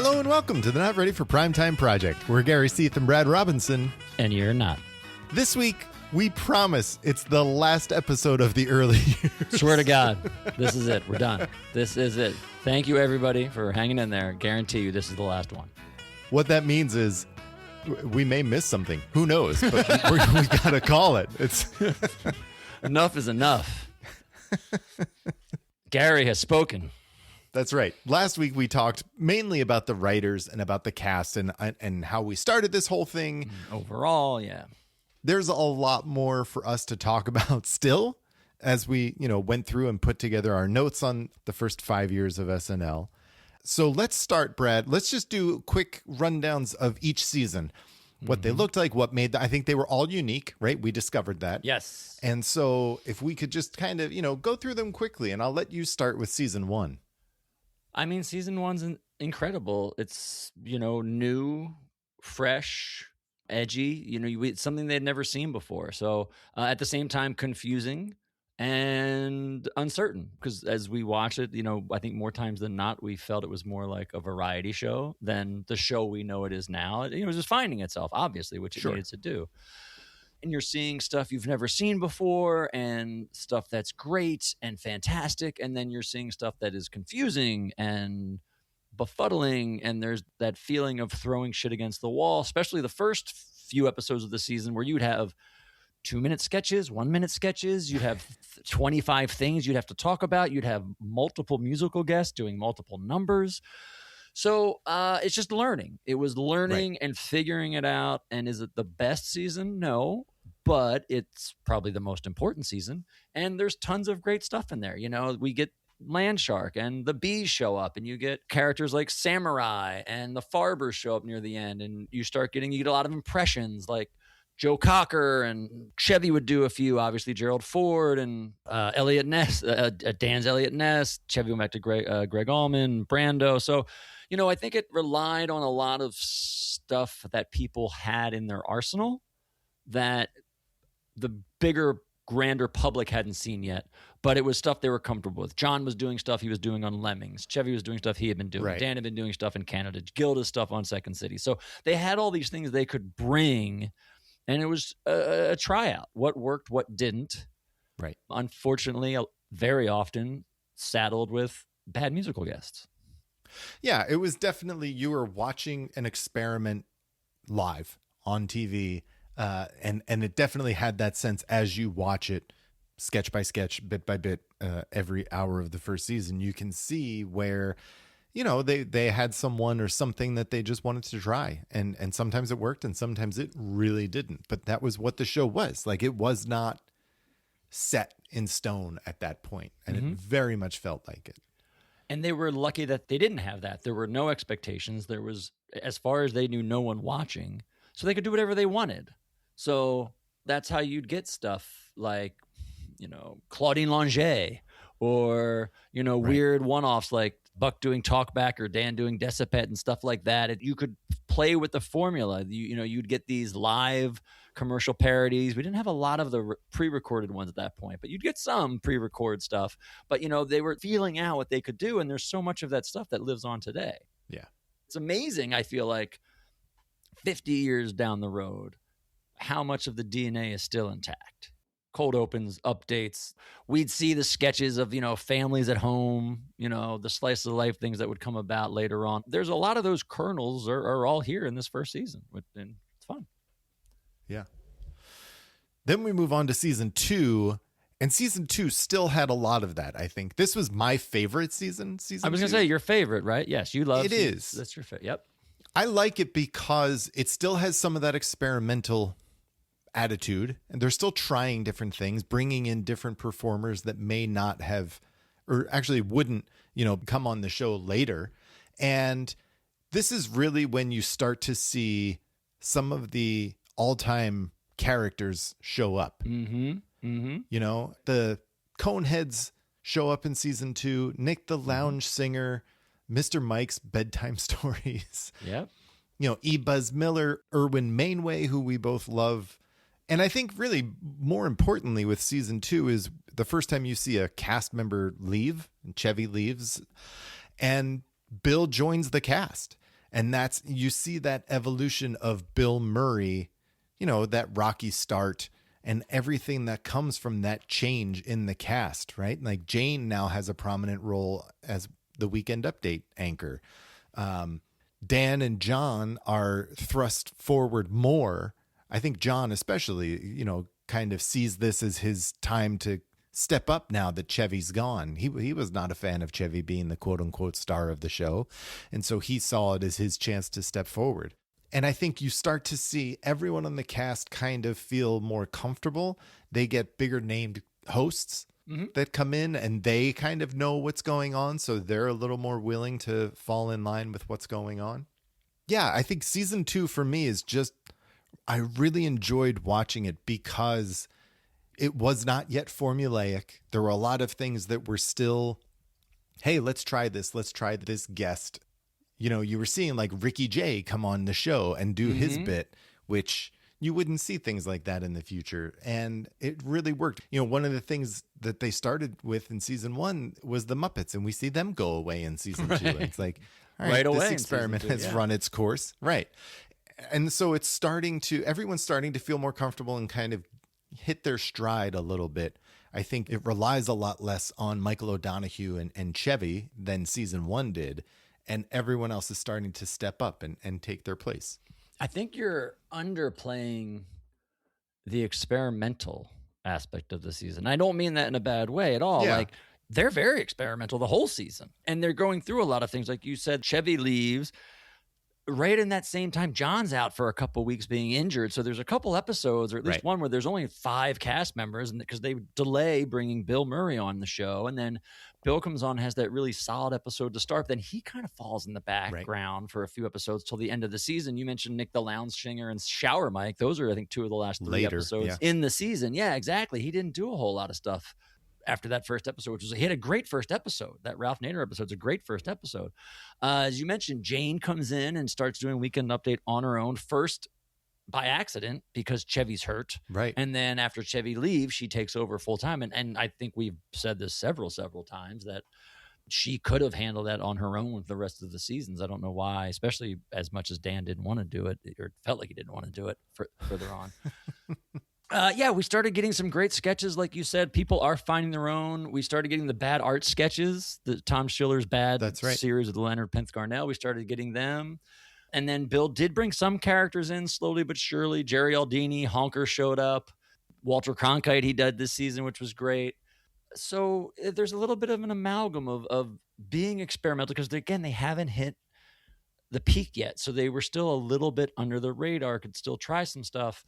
Hello and welcome to the Not Ready for Primetime Project. We're Gary Seath and Brad Robinson. And you're not. This week, we promise it's the last episode of the early years. Swear to God, this is it. We're done. This is it. Thank you, everybody, for hanging in there. Guarantee you this is the last one. What that means is we may miss something. Who knows? But we got to call it. It's Enough is enough. Gary has spoken. That's right. Last week we talked mainly about the writers and about the cast and how we started this whole thing. Overall, yeah. There's a lot more for us to talk about still as we, went through and put together our notes on the first 5 years of SNL. So let's start, Brad. Let's just do quick rundowns of each season. What they looked like, what made I think they were all unique, right? We discovered that. Yes. And so if we could just kind of, go through them quickly, and I'll let you start with season one. I mean, season one's incredible. It's, new, fresh, edgy, it's something they'd never seen before. So at the same time, confusing and uncertain, because as we watch it, I think more times than not, we felt it was more like a variety show than the show we know it is now. It was just finding itself, obviously, which it needed to do. And you're seeing stuff you've never seen before and stuff that's great and fantastic. And then you're seeing stuff that is confusing and befuddling. And there's that feeling of throwing shit against the wall, especially the first few episodes of the season where you'd have 2-minute sketches, 1-minute sketches. You'd have 25 things you'd have to talk about. You'd have multiple musical guests doing multiple numbers. So it's just learning. It was learning and figuring it out. And is it the best season? No, but it's probably the most important season. And there's tons of great stuff in there. We get Landshark and the bees show up, and you get characters like Samurai and the Farbers show up near the end. And you get a lot of impressions like Joe Cocker, and Chevy would do a few, obviously Gerald Ford and Elliot Ness, Dan's Elliot Ness. Chevy went back to Greg Allman, Brando. So, I think it relied on a lot of stuff that people had in their arsenal that the bigger, grander public hadn't seen yet, but it was stuff they were comfortable with. John was doing stuff he was doing on Lemmings. Chevy was doing stuff he had been doing. Right. Dan had been doing stuff in Canada. Gilda's stuff on Second City. So they had all these things they could bring. And it was a tryout. What worked, what didn't. Right. Unfortunately, very often saddled with bad musical guests. Yeah, it was definitely, you were watching an experiment live on TV. And it definitely had that sense as you watch it, sketch by sketch, bit by bit, every hour of the first season. You can see where they had someone or something that they just wanted to try. And sometimes it worked and sometimes it really didn't. But that was what the show was. Like, it was not set in stone at that point. And it very much felt like it. And they were lucky that they didn't have that. There were no expectations. There was, as far as they knew, no one watching. So they could do whatever they wanted. So that's how you'd get stuff like, Claudine Longet or, weird one-offs like Buck doing Talkback or Dan doing Decipet and stuff like that. You could play with the formula. You'd get these live commercial parodies. We didn't have a lot of the pre-recorded ones at that point, but you'd get some pre-record stuff. But, they were feeling out what they could do, and there's so much of that stuff that lives on today. Yeah. It's amazing, I feel like, 50 years down the road, how much of the DNA is still intact. Cold opens, updates. We'd see the sketches of, families at home, the slice of life things that would come about later on. There's a lot of those kernels are all here in this first season, and it's fun. Yeah. Then we move on to season 2, and season 2 still had a lot of that, I think. This was my favorite season. I was going to say your favorite, right? Yes, you love it. Is. That's your favorite. Yep. I like it because it still has some of that experimental attitude, and they're still trying different things, bringing in different performers that may not have, or actually wouldn't, come on the show later. And this is really when you start to see some of the all-time characters show up. The Coneheads show up in season 2, Nick the Lounge Singer, Mr. Mike's Bedtime Stories. Yep. E. Buzz Miller, Erwin Mainway, who we both love. And I think really more importantly with season 2 is the first time you see a cast member leave, and Chevy leaves, and Bill joins the cast. And you see that evolution of Bill Murray, that rocky start and everything that comes from that change in the cast, right? Like Jane now has a prominent role as the Weekend Update anchor. Dan and John are thrust forward more. I think John especially, kind of sees this as his time to step up now that Chevy's gone. He was not a fan of Chevy being the quote unquote star of the show. And so he saw it as his chance to step forward. And I think you start to see everyone on the cast kind of feel more comfortable. They get bigger named hosts that come in and they kind of know what's going on. So they're a little more willing to fall in line with what's going on. Yeah, I think season 2 for me is I really enjoyed watching it because it was not yet formulaic. There were a lot of things that were still, hey, let's try this. Let's try this guest. You were seeing like Ricky Jay come on the show and do his bit, which you wouldn't see things like that in the future. And it really worked. One of the things that they started with in season 1 was the Muppets, and we see them go away in season 2. And it's like, all right, this experiment has run its course. Right. And so everyone's starting to feel more comfortable and kind of hit their stride a little bit. I think it relies a lot less on Michael O'Donoghue and Chevy than season 1 did. And everyone else is starting to step up and take their place. I think you're underplaying the experimental aspect of the season. I don't mean that in a bad way at all. Yeah. Like, they're very experimental the whole season. And they're going through a lot of things. Like you said, Chevy leaves. Right in that same time, John's out for a couple of weeks being injured. So there's a couple episodes, or at least one, where there's only 5 cast members, and because they delay bringing Bill Murray on the show. And then Bill comes on, has that really solid episode to start. Then he kind of falls in the background for a few episodes till the end of the season. You mentioned Nick the Lounge Singer and Shower Mike. Those are, I think, 2 of the last 3 episodes in the season. Yeah, exactly. He didn't do a whole lot of stuff after that first episode, he had a great first episode. That Ralph Nader episode's a great first episode. As you mentioned, Jane comes in and starts doing Weekend Update on her own, first by accident because Chevy's hurt. Right. And then after Chevy leaves, she takes over full time. And I think we've said this several times that she could have handled that on her own with the rest of the seasons. I don't know why, especially as much as Dan didn't want to do it, or felt like he didn't want to do it further on. We started getting some great sketches, like you said. People are finding their own. We started getting the bad art sketches, the Tom Schiller's bad series of the Leonard Pence Garnell. We started getting them. And then Bill did bring some characters in slowly but surely. Jerry Aldini, Honker showed up. Walter Cronkite he did this season, which was great. So there's a little bit of an amalgam of being experimental because, again, they haven't hit the peak yet. So they were still a little bit under the radar, could still try some stuff.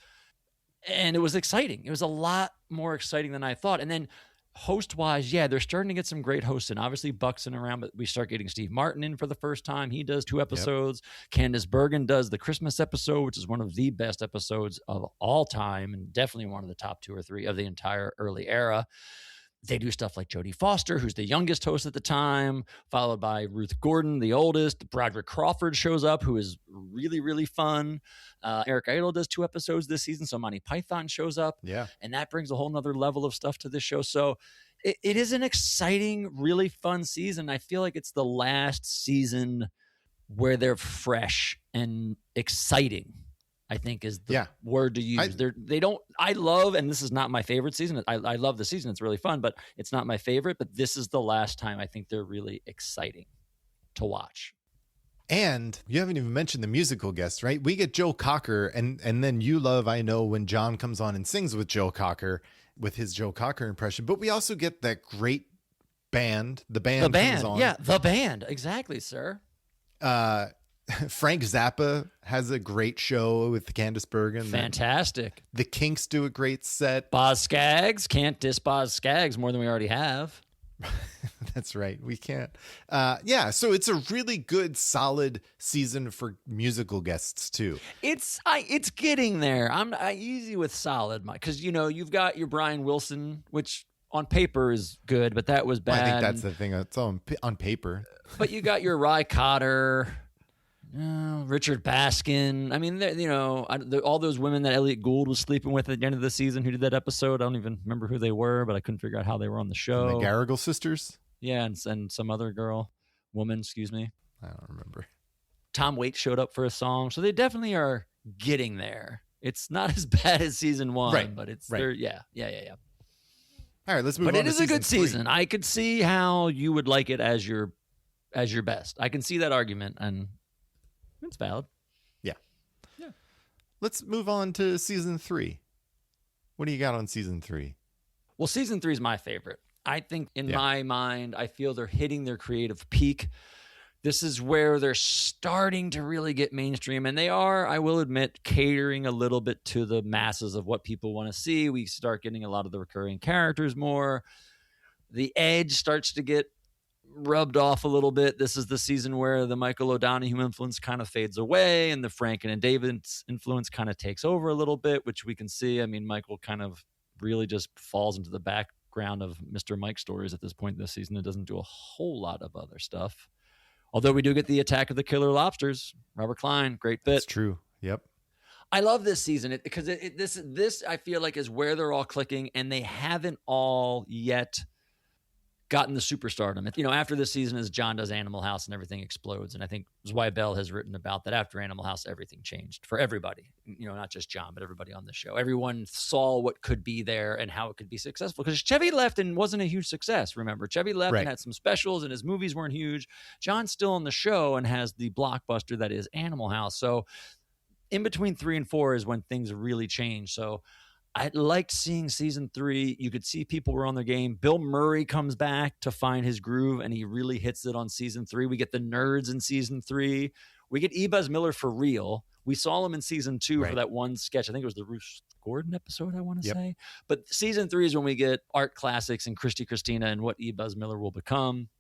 And it was exciting. It was a lot more exciting than I thought. And then host-wise, they're starting to get some great hosts in. Obviously, Buck's in around, but we start getting Steve Martin in for the first time. He does 2 episodes. Yep. Candice Bergen does the Christmas episode, which is one of the best episodes of all time and definitely one of the top 2 or 3 of the entire early era. They do stuff like Jodie Foster, who's the youngest host at the time, followed by Ruth Gordon, the oldest. Broderick Crawford shows up, who is really, really fun. Eric Idle does 2 episodes this season, so Monty Python shows up. Yeah. And that brings a whole nother level of stuff to this show. So it is an exciting, really fun season. I feel like it's the last season where they're fresh and exciting, I think is the word to use. I love, and this is not my favorite season. I love the season. It's really fun, but it's not my favorite. But this is the last time I think they're really exciting to watch. And you haven't even mentioned the musical guests, right? We get Joe Cocker, and then you love, I know, when John comes on and sings with Joe Cocker, with his Joe Cocker impression. But we also get that great band. The band comes on. Yeah, the band. Exactly, sir. Frank Zappa has a great show with Candice Bergen. Fantastic. The Kinks do a great set. Boz Scaggs. Can't diss Boz Scaggs more than we already have. That's right. We can't. So it's a really good, solid season for musical guests too. It's getting there. I'm easy with solid, because you've got your Brian Wilson, which on paper is good, but that was bad. I think that's the thing. It's on paper. But you got your Rye Cotter, Richard Baskin. I mean, all those women that Elliot Gould was sleeping with at the end of the season who did that episode. I don't even remember who they were, but I couldn't figure out how they were on the show. And the Garrigle sisters? Yeah, and some other woman, excuse me. I don't remember. Tom Waits showed up for a song. So they definitely are getting there. It's not as bad as season 1, Right. but it's Right. there. Yeah. All right, let's move on. But it to is a good three. season. I could see how you would like it as your best. I can see that argument, and it's valid. Yeah. Let's move on to season 3. What do you got on season 3? Well, season 3 is my favorite. I think in Yeah. my mind, I feel they're hitting their creative peak. This is where they're starting to really get mainstream, and they are, I will admit, catering a little bit to the masses of what people want to see. We start getting a lot of the recurring characters more. The edge starts to get rubbed off a little bit. This is the season where the Michael O'Donoghue influence kind of fades away and the Franken and David's influence kind of takes over a little bit, which we can see. I mean, Michael kind of really just falls into the background of Mr. Mike stories at this point this season. It doesn't do a whole lot of other stuff. Although we do get the Attack of the Killer Lobsters. Robert Klein, great bit. That's true. Yep. I love this season because this I feel like is where they're all clicking, and they haven't all yet gotten the superstardom. You know, after this season, as John does Animal House and everything explodes, and I think Bell has written about that. After Animal House, everything changed for everybody. You know, not just John, but everybody on the show. Everyone saw what could be there and how it could be successful. Because Chevy left and wasn't a huge success. Remember, Chevy left Right. and had some specials, and his movies weren't huge. John's still on the show and has the blockbuster that is Animal House. So in between 3 and 4 is when things really change. So I liked seeing season 3. You could see people were on their game. Bill Murray comes back to find his groove, and he really hits it on season 3. We get the nerds in season 3. We get Ebuzz Miller for real. We saw him in season 2 Right. for that one sketch. I think it was the Ruth Gordon episode, I want to Yep. say. But season 3 is when we get art classics and Christy Christina and what Ebuzz Miller will become.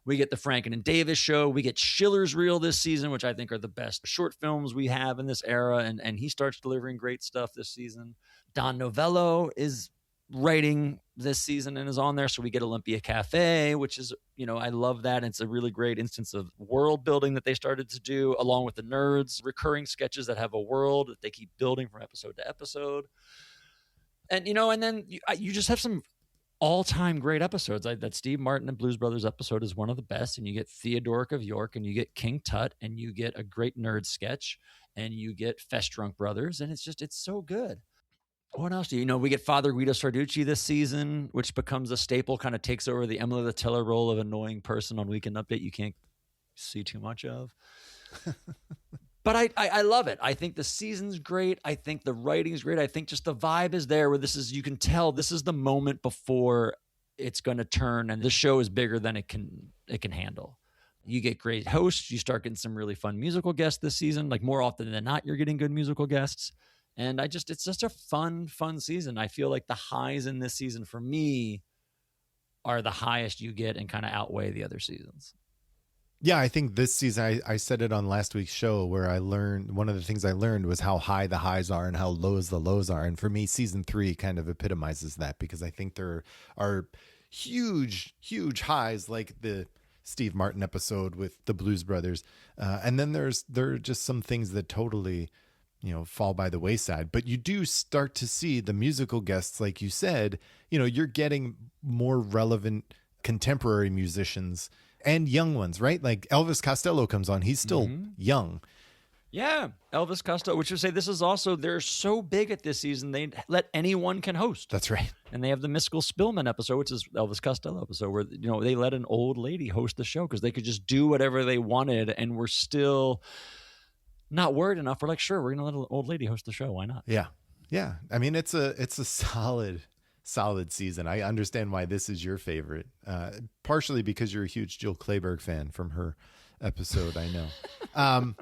We get the Franken and Davis show. We get Schiller's Reel this season, which I think are the best short films we have in this era. And he starts delivering great stuff this season. Don Novello is writing this season and is on there. So we get Olympia Cafe, which is, you know, I love that. It's a really great instance of world building that they started to do, along with the nerds, recurring sketches that have a world that they keep building from episode to episode. And, you know, and then you just have some all-time great episodes. That Steve Martin and Blues Brothers episode is one of the best, and you get Theodoric of York, and you get King Tut, and you get a great nerd sketch, and you get Fest Drunk Brothers, and it's so good. What else do you know? We get Father Guido Sarducci this season, which becomes a staple, kind of takes over the Emily Latella role of annoying person on Weekend Update you can't see too much of. But I love it. I think the season's great. I think the writing's great. I think just the vibe is there where you can tell this is the moment before it's going to turn, and the show is bigger than it can handle. You get great hosts. You start getting some really fun musical guests this season. Like more often than not, you're getting good musical guests. And it's just a fun season. I feel like the highs in this season for me are the highest you get and kind of outweigh the other seasons. Yeah, I think this season, I said it on last week's show where I learned, one of the things I learned was how high the highs are and how low the lows are. And for me, season 3 kind of epitomizes that, because I think there are huge highs, like the Steve Martin episode with the Blues Brothers. And then there are just some things that totally, you know, fall by the wayside. But you do start to see the musical guests, like you said, you know, you're getting more relevant contemporary musicians and young ones, right? Like Elvis Costello comes on. He's still young. Yeah, Elvis Costello, which would say this is also, they're so big at this season, they let anyone can host. That's right. And they have the Mystical Spillman episode, which is Elvis Costello episode, where, you know, they let an old lady host the show because they could just do whatever they wanted, and we're still not worried enough. We're like, sure, we're going to let an old lady host the show. Why not? Yeah. I mean, it's a solid season. I understand why this is your favorite, partially because you're a huge Jill Clayburgh fan from her episode. I know.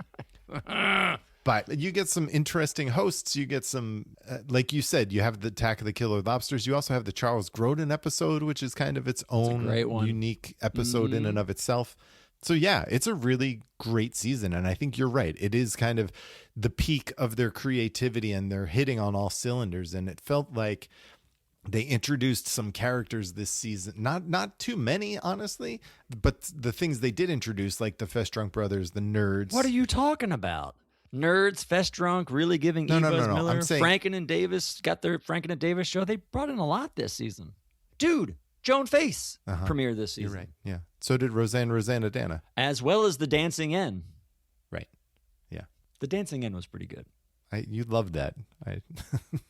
But you get some interesting hosts. You get some, like you said, you have the Attack of the Killer Lobsters. You also have the Charles Grodin episode, which is kind of its own unique episode in and of itself. So yeah, it's a really great season. And I think you're right. It is kind of the peak of their creativity, and they're hitting on all cylinders. And it felt like they introduced some characters this season. Not too many, honestly, but the things they did introduce, like the Fest Drunk Brothers, the nerds. What are you talking about? Nerds, Fest Drunk, really giving No. Miller, I'm saying Franken and Davis got their Franken and Davis show. They brought in a lot this season. Dude, Joan Face premiered this season. You're right. Yeah. So did Rosanna Dana. As well as the Dancing N. Right. Yeah. The dancing in was pretty good. You loved that.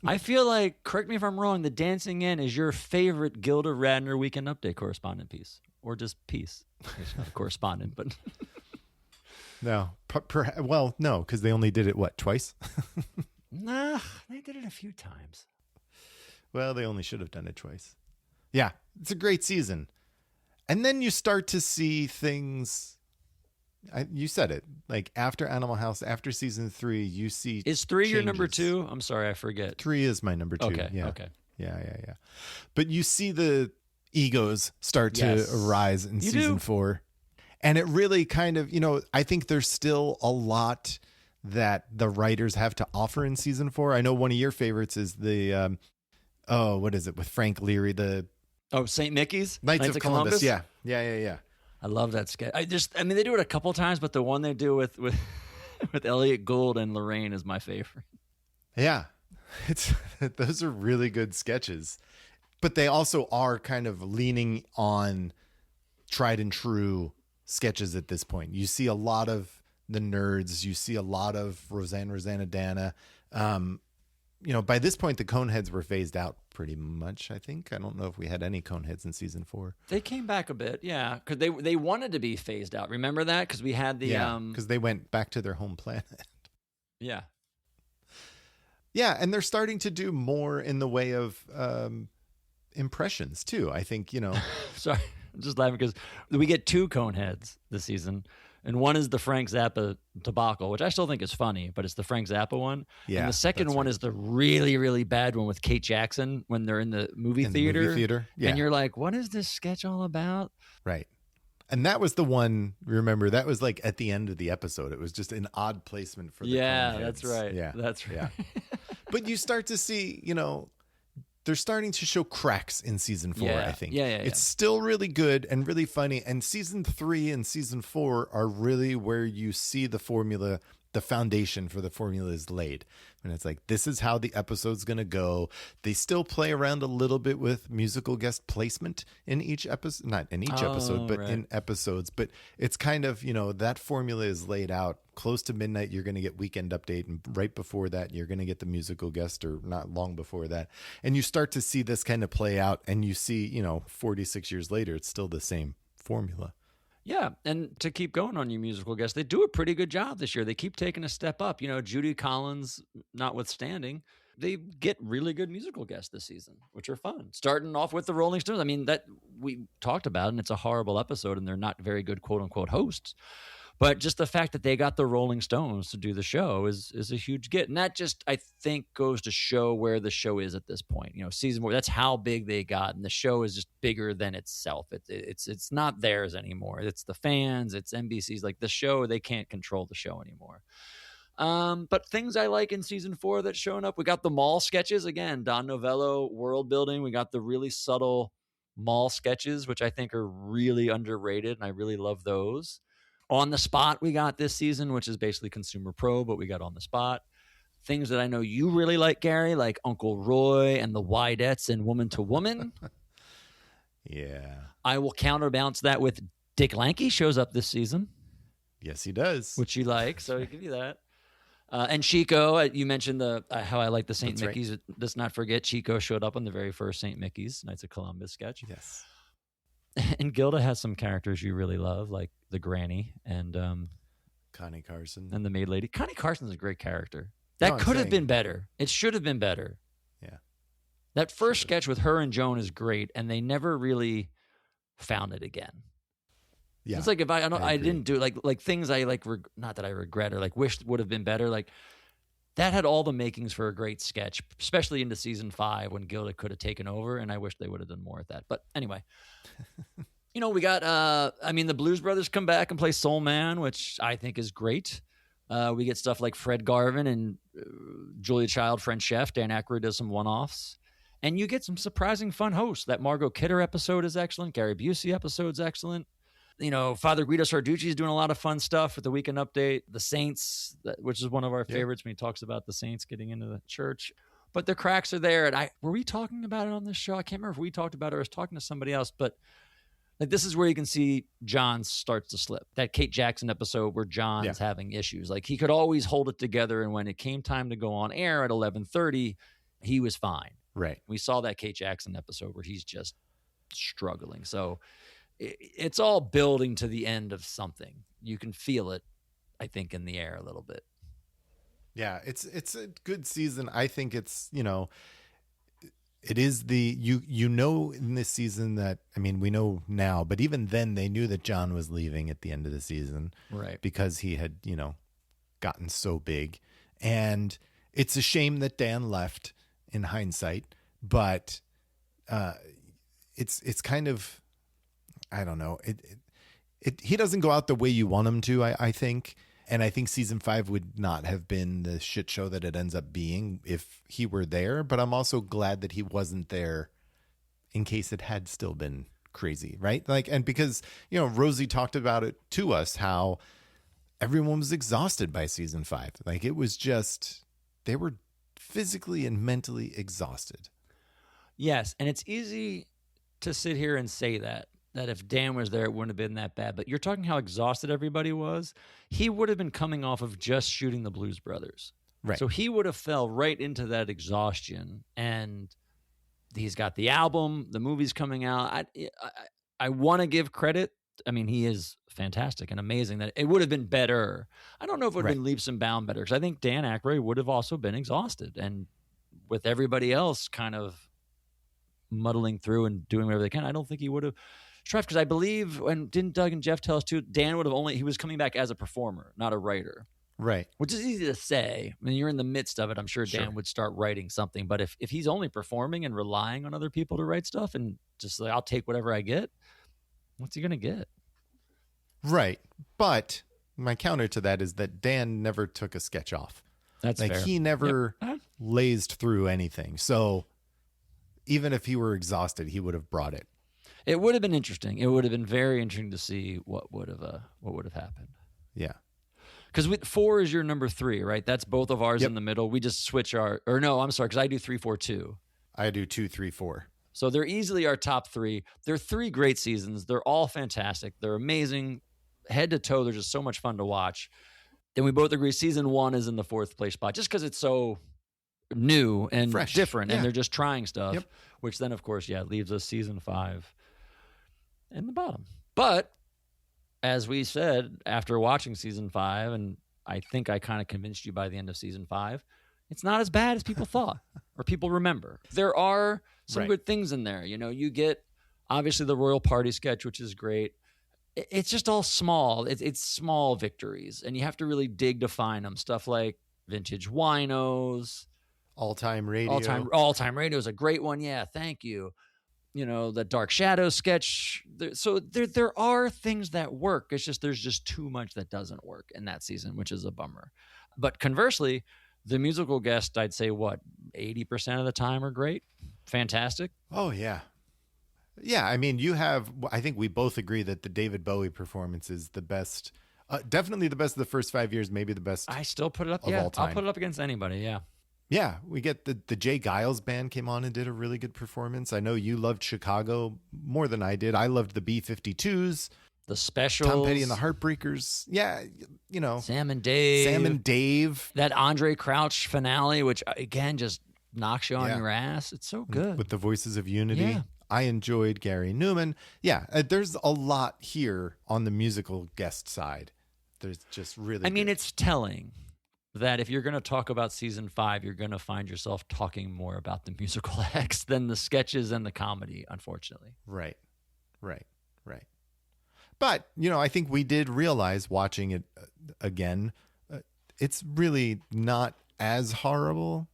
I feel like, correct me if I'm wrong, the dancing in is your favorite Gilda Radner Weekend Update correspondent piece, or just piece. It's not a correspondent, but No. Well, no, because they only did it, what, twice? nah, they did it a few times. Well, they only should have done it twice. Yeah, it's a great season. And then you start to see things. You said it. Like after Animal House, after season 3, you see. Is 3 your number changes. 2? I'm sorry, I forget. 3 is my number 2. Okay. Yeah. Okay. Yeah. But you see the egos start Yes. to arise in You season do. 4. And it really kind of, I think there's still a lot that the writers have to offer in season 4. I know one of your favorites is the, what is it, with Frank Leary, the St. Mickey's? Knights of Columbus. Yeah. I love that sketch. I mean, they do it a couple times, but the one they do with with Elliot Gould and Lorraine is my favorite. Yeah. Those are really good sketches. But they also are kind of leaning on tried and true sketches at this point. You see a lot of the nerds. You see a lot of Rosanna Dana. By this point, the Coneheads were phased out pretty much, I think. I don't know if we had any Coneheads in season 4. They came back a bit, yeah, because they wanted to be phased out. Remember that? Because we had the because they went back to their home planet. Yeah. Yeah, and they're starting to do more in the way of impressions too. I think, Sorry, I'm just laughing because we get 2 Coneheads this season, and one is the Frank Zappa debacle, which I still think is funny, but it's the Frank Zappa one. Yeah, and the second one is the really, really bad one with Kate Jackson when they're in the movie theater. Yeah. And you're like, what is this sketch all about? Right. And that was the one, remember, that was like at the end of the episode. It was just an odd placement for the Coneheads. That's right. Yeah. That's right. Yeah. But you start to see, they're starting to show cracks in season 4, Yeah. I think. Yeah. It's still really good and really funny. And season 3 and season 4 are really where you see the formula, the foundation for the formula is laid. And it's like, this is how the episode's going to go. They still play around a little bit with musical guest placement in each episode, not in each episode, but right. in episodes. But it's kind of, that formula is laid out. Close to midnight, you're going to get Weekend Update. And right before that, you're going to get the musical guest, or not long before that. And you start to see this kind of play out. And you see, 46 years later, it's still the same formula. Yeah, and to keep going on your musical guests, they do a pretty good job this year. They keep taking a step up. Judy Collins notwithstanding, they get really good musical guests this season, which are fun. Starting off with the Rolling Stones. I mean, that we talked about, and it's a horrible episode, and they're not very good quote-unquote hosts. But just the fact that they got the Rolling Stones to do the show is a huge get. And that just, I think, goes to show where the show is at this point. Season 4, that's how big they got. And the show is just bigger than itself. It's not theirs anymore. It's the fans. It's NBC's. Like the show, they can't control the show anymore. But things I like in season 4 that's showing up, we got the mall sketches. Again, Don Novello world building. We got the really subtle mall sketches, which I think are really underrated. And I really love those. On the Spot we got this season, which is basically Consumer Pro, but we got On the Spot. Things that I know you really like, Gary, like Uncle Roy and the Widettes and Woman to Woman. Yeah. I will counterbalance that with Dick Lanky shows up this season. Yes, he does. Which you like, so I give you that. And Chico, you mentioned how I like the St. That's Mickey's. Right. Let's not forget Chico showed up on the very first St. Mickey's Knights of Columbus sketch. Yes. And Gilda has some characters you really love, like the granny and Connie Carson and the maid lady. Connie Carson's a great character. That could have been better. It should have been better. Yeah. That first sketch with her and Joan is great, and they never really found it again. Yeah. It's like if I didn't do like things I like, not that I regret or like wish would have been better. Like that had all the makings for a great sketch, especially into season 5 when Gilda could have taken over, and I wish they would have done more at that. But anyway, we got, the Blues Brothers come back and play Soul Man, which I think is great. We get stuff like Fred Garvin and Julia Child, French Chef. Dan Aykroyd does some one-offs. And you get some surprising fun hosts. That Margot Kidder episode is excellent. Gary Busey episode's excellent. Father Guido Sarducci is doing a lot of fun stuff with the Weekend Update. The Saints, which is one of our favorites when he talks about the Saints getting into the church. But the cracks are there. And were we talking about it on this show? I can't remember if we talked about it or I was talking to somebody else. But Like, this is where you can see John starts to slip. That Kate Jackson episode where John's having issues. Like, he could always hold it together, and when it came time to go on air at 11:30, he was fine. Right. We saw that Kate Jackson episode where he's just struggling. So it's all building to the end of something. You can feel it, I think, in the air a little bit. Yeah, it's a good season. I think it's, it is in this season that, I mean, we know now, but even then they knew that John was leaving at the end of the season. Right. Because he had, gotten so big. And it's a shame that Dan left in hindsight, but it's kind of, I don't know. He doesn't go out the way you want him to, I think. And I think season 5 would not have been the shit show that it ends up being if he were there. But I'm also glad that he wasn't there in case it had still been crazy, right? Like, and because, Rosie talked about it to us, how everyone was exhausted by season 5. Like, it was just, they were physically and mentally exhausted. Yes. And it's easy to sit here and say that if Dan was there, it wouldn't have been that bad. But you're talking how exhausted everybody was. He would have been coming off of just shooting the Blues Brothers. Right. So he would have fell right into that exhaustion. And he's got the album, the movie's coming out. I want to give credit. I mean, he is fantastic and amazing. That it would have been better. I don't know if it would have been leaps and bounds better, because I think Dan Aykroyd would have also been exhausted. And with everybody else kind of muddling through and doing whatever they can, I don't think he would have. Because I believe, and didn't Doug and Jeff tell us too, Dan would have he was coming back as a performer, not a writer. Right. Which is easy to say. I mean, you're in the midst of it. I'm sure Dan would start writing something. But if he's only performing and relying on other people to write stuff and just like, I'll take whatever I get, what's he going to get? Right. But my counter to that is that Dan never took a sketch off. That's like, fair. He never lazed through anything. So even if he were exhausted, he would have brought it. It would have been interesting. It would have been very interesting to see what would have happened. Yeah. Because 4 is your number 3, right? That's both of ours in the middle. We just switch because I do 3, 4, 2. I do 2, 3, 4. So they're easily our top 3. They're 3 great seasons. They're all fantastic. They're amazing. Head to toe, they're just so much fun to watch. Then we both agree season 1 is in the 4th place spot, just because it's so new and fresh, different, and they're just trying stuff, which then, of course, leaves us season 5 in the bottom. But as we said, after watching season 5, and I think I kind of convinced you by the end of season 5, it's not as bad as people thought or people remember. There are some good things in there. You get obviously the royal party sketch, which is great. It's just all small. It's small victories, and you have to really dig to find them. Stuff like Vintage Winos, All-Time Radio. All-Time Radio is a great one. Yeah, thank you. The Dark Shadows sketch. So there are things that work. It's just there's just too much that doesn't work in that season, which is a bummer. But conversely, the musical guests, I'd say 80% of the time are great, fantastic. Oh yeah, yeah. I mean, I think we both agree that the David Bowie performance is the best. Definitely the best of the first 5 years. Maybe the best. I still put it up. All time. I'll put it up against anybody. Yeah. Yeah, we get the Jay Giles band came on and did a really good performance. I know you loved Chicago more than I did. I loved the B-52s. The Specials. Tom Petty and the Heartbreakers. Yeah, Sam and Dave. That Andre Crouch finale, which, again, just knocks you on your ass. It's so good. With the Voices of Unity. Yeah. I enjoyed Gary Newman. Yeah, there's a lot here on the musical guest side. There's just really it's telling that if you're going to talk about season 5, you're going to find yourself talking more about the musical acts than the sketches and the comedy, unfortunately. Right. But, I think we did realize watching it again, it's really not as horrible.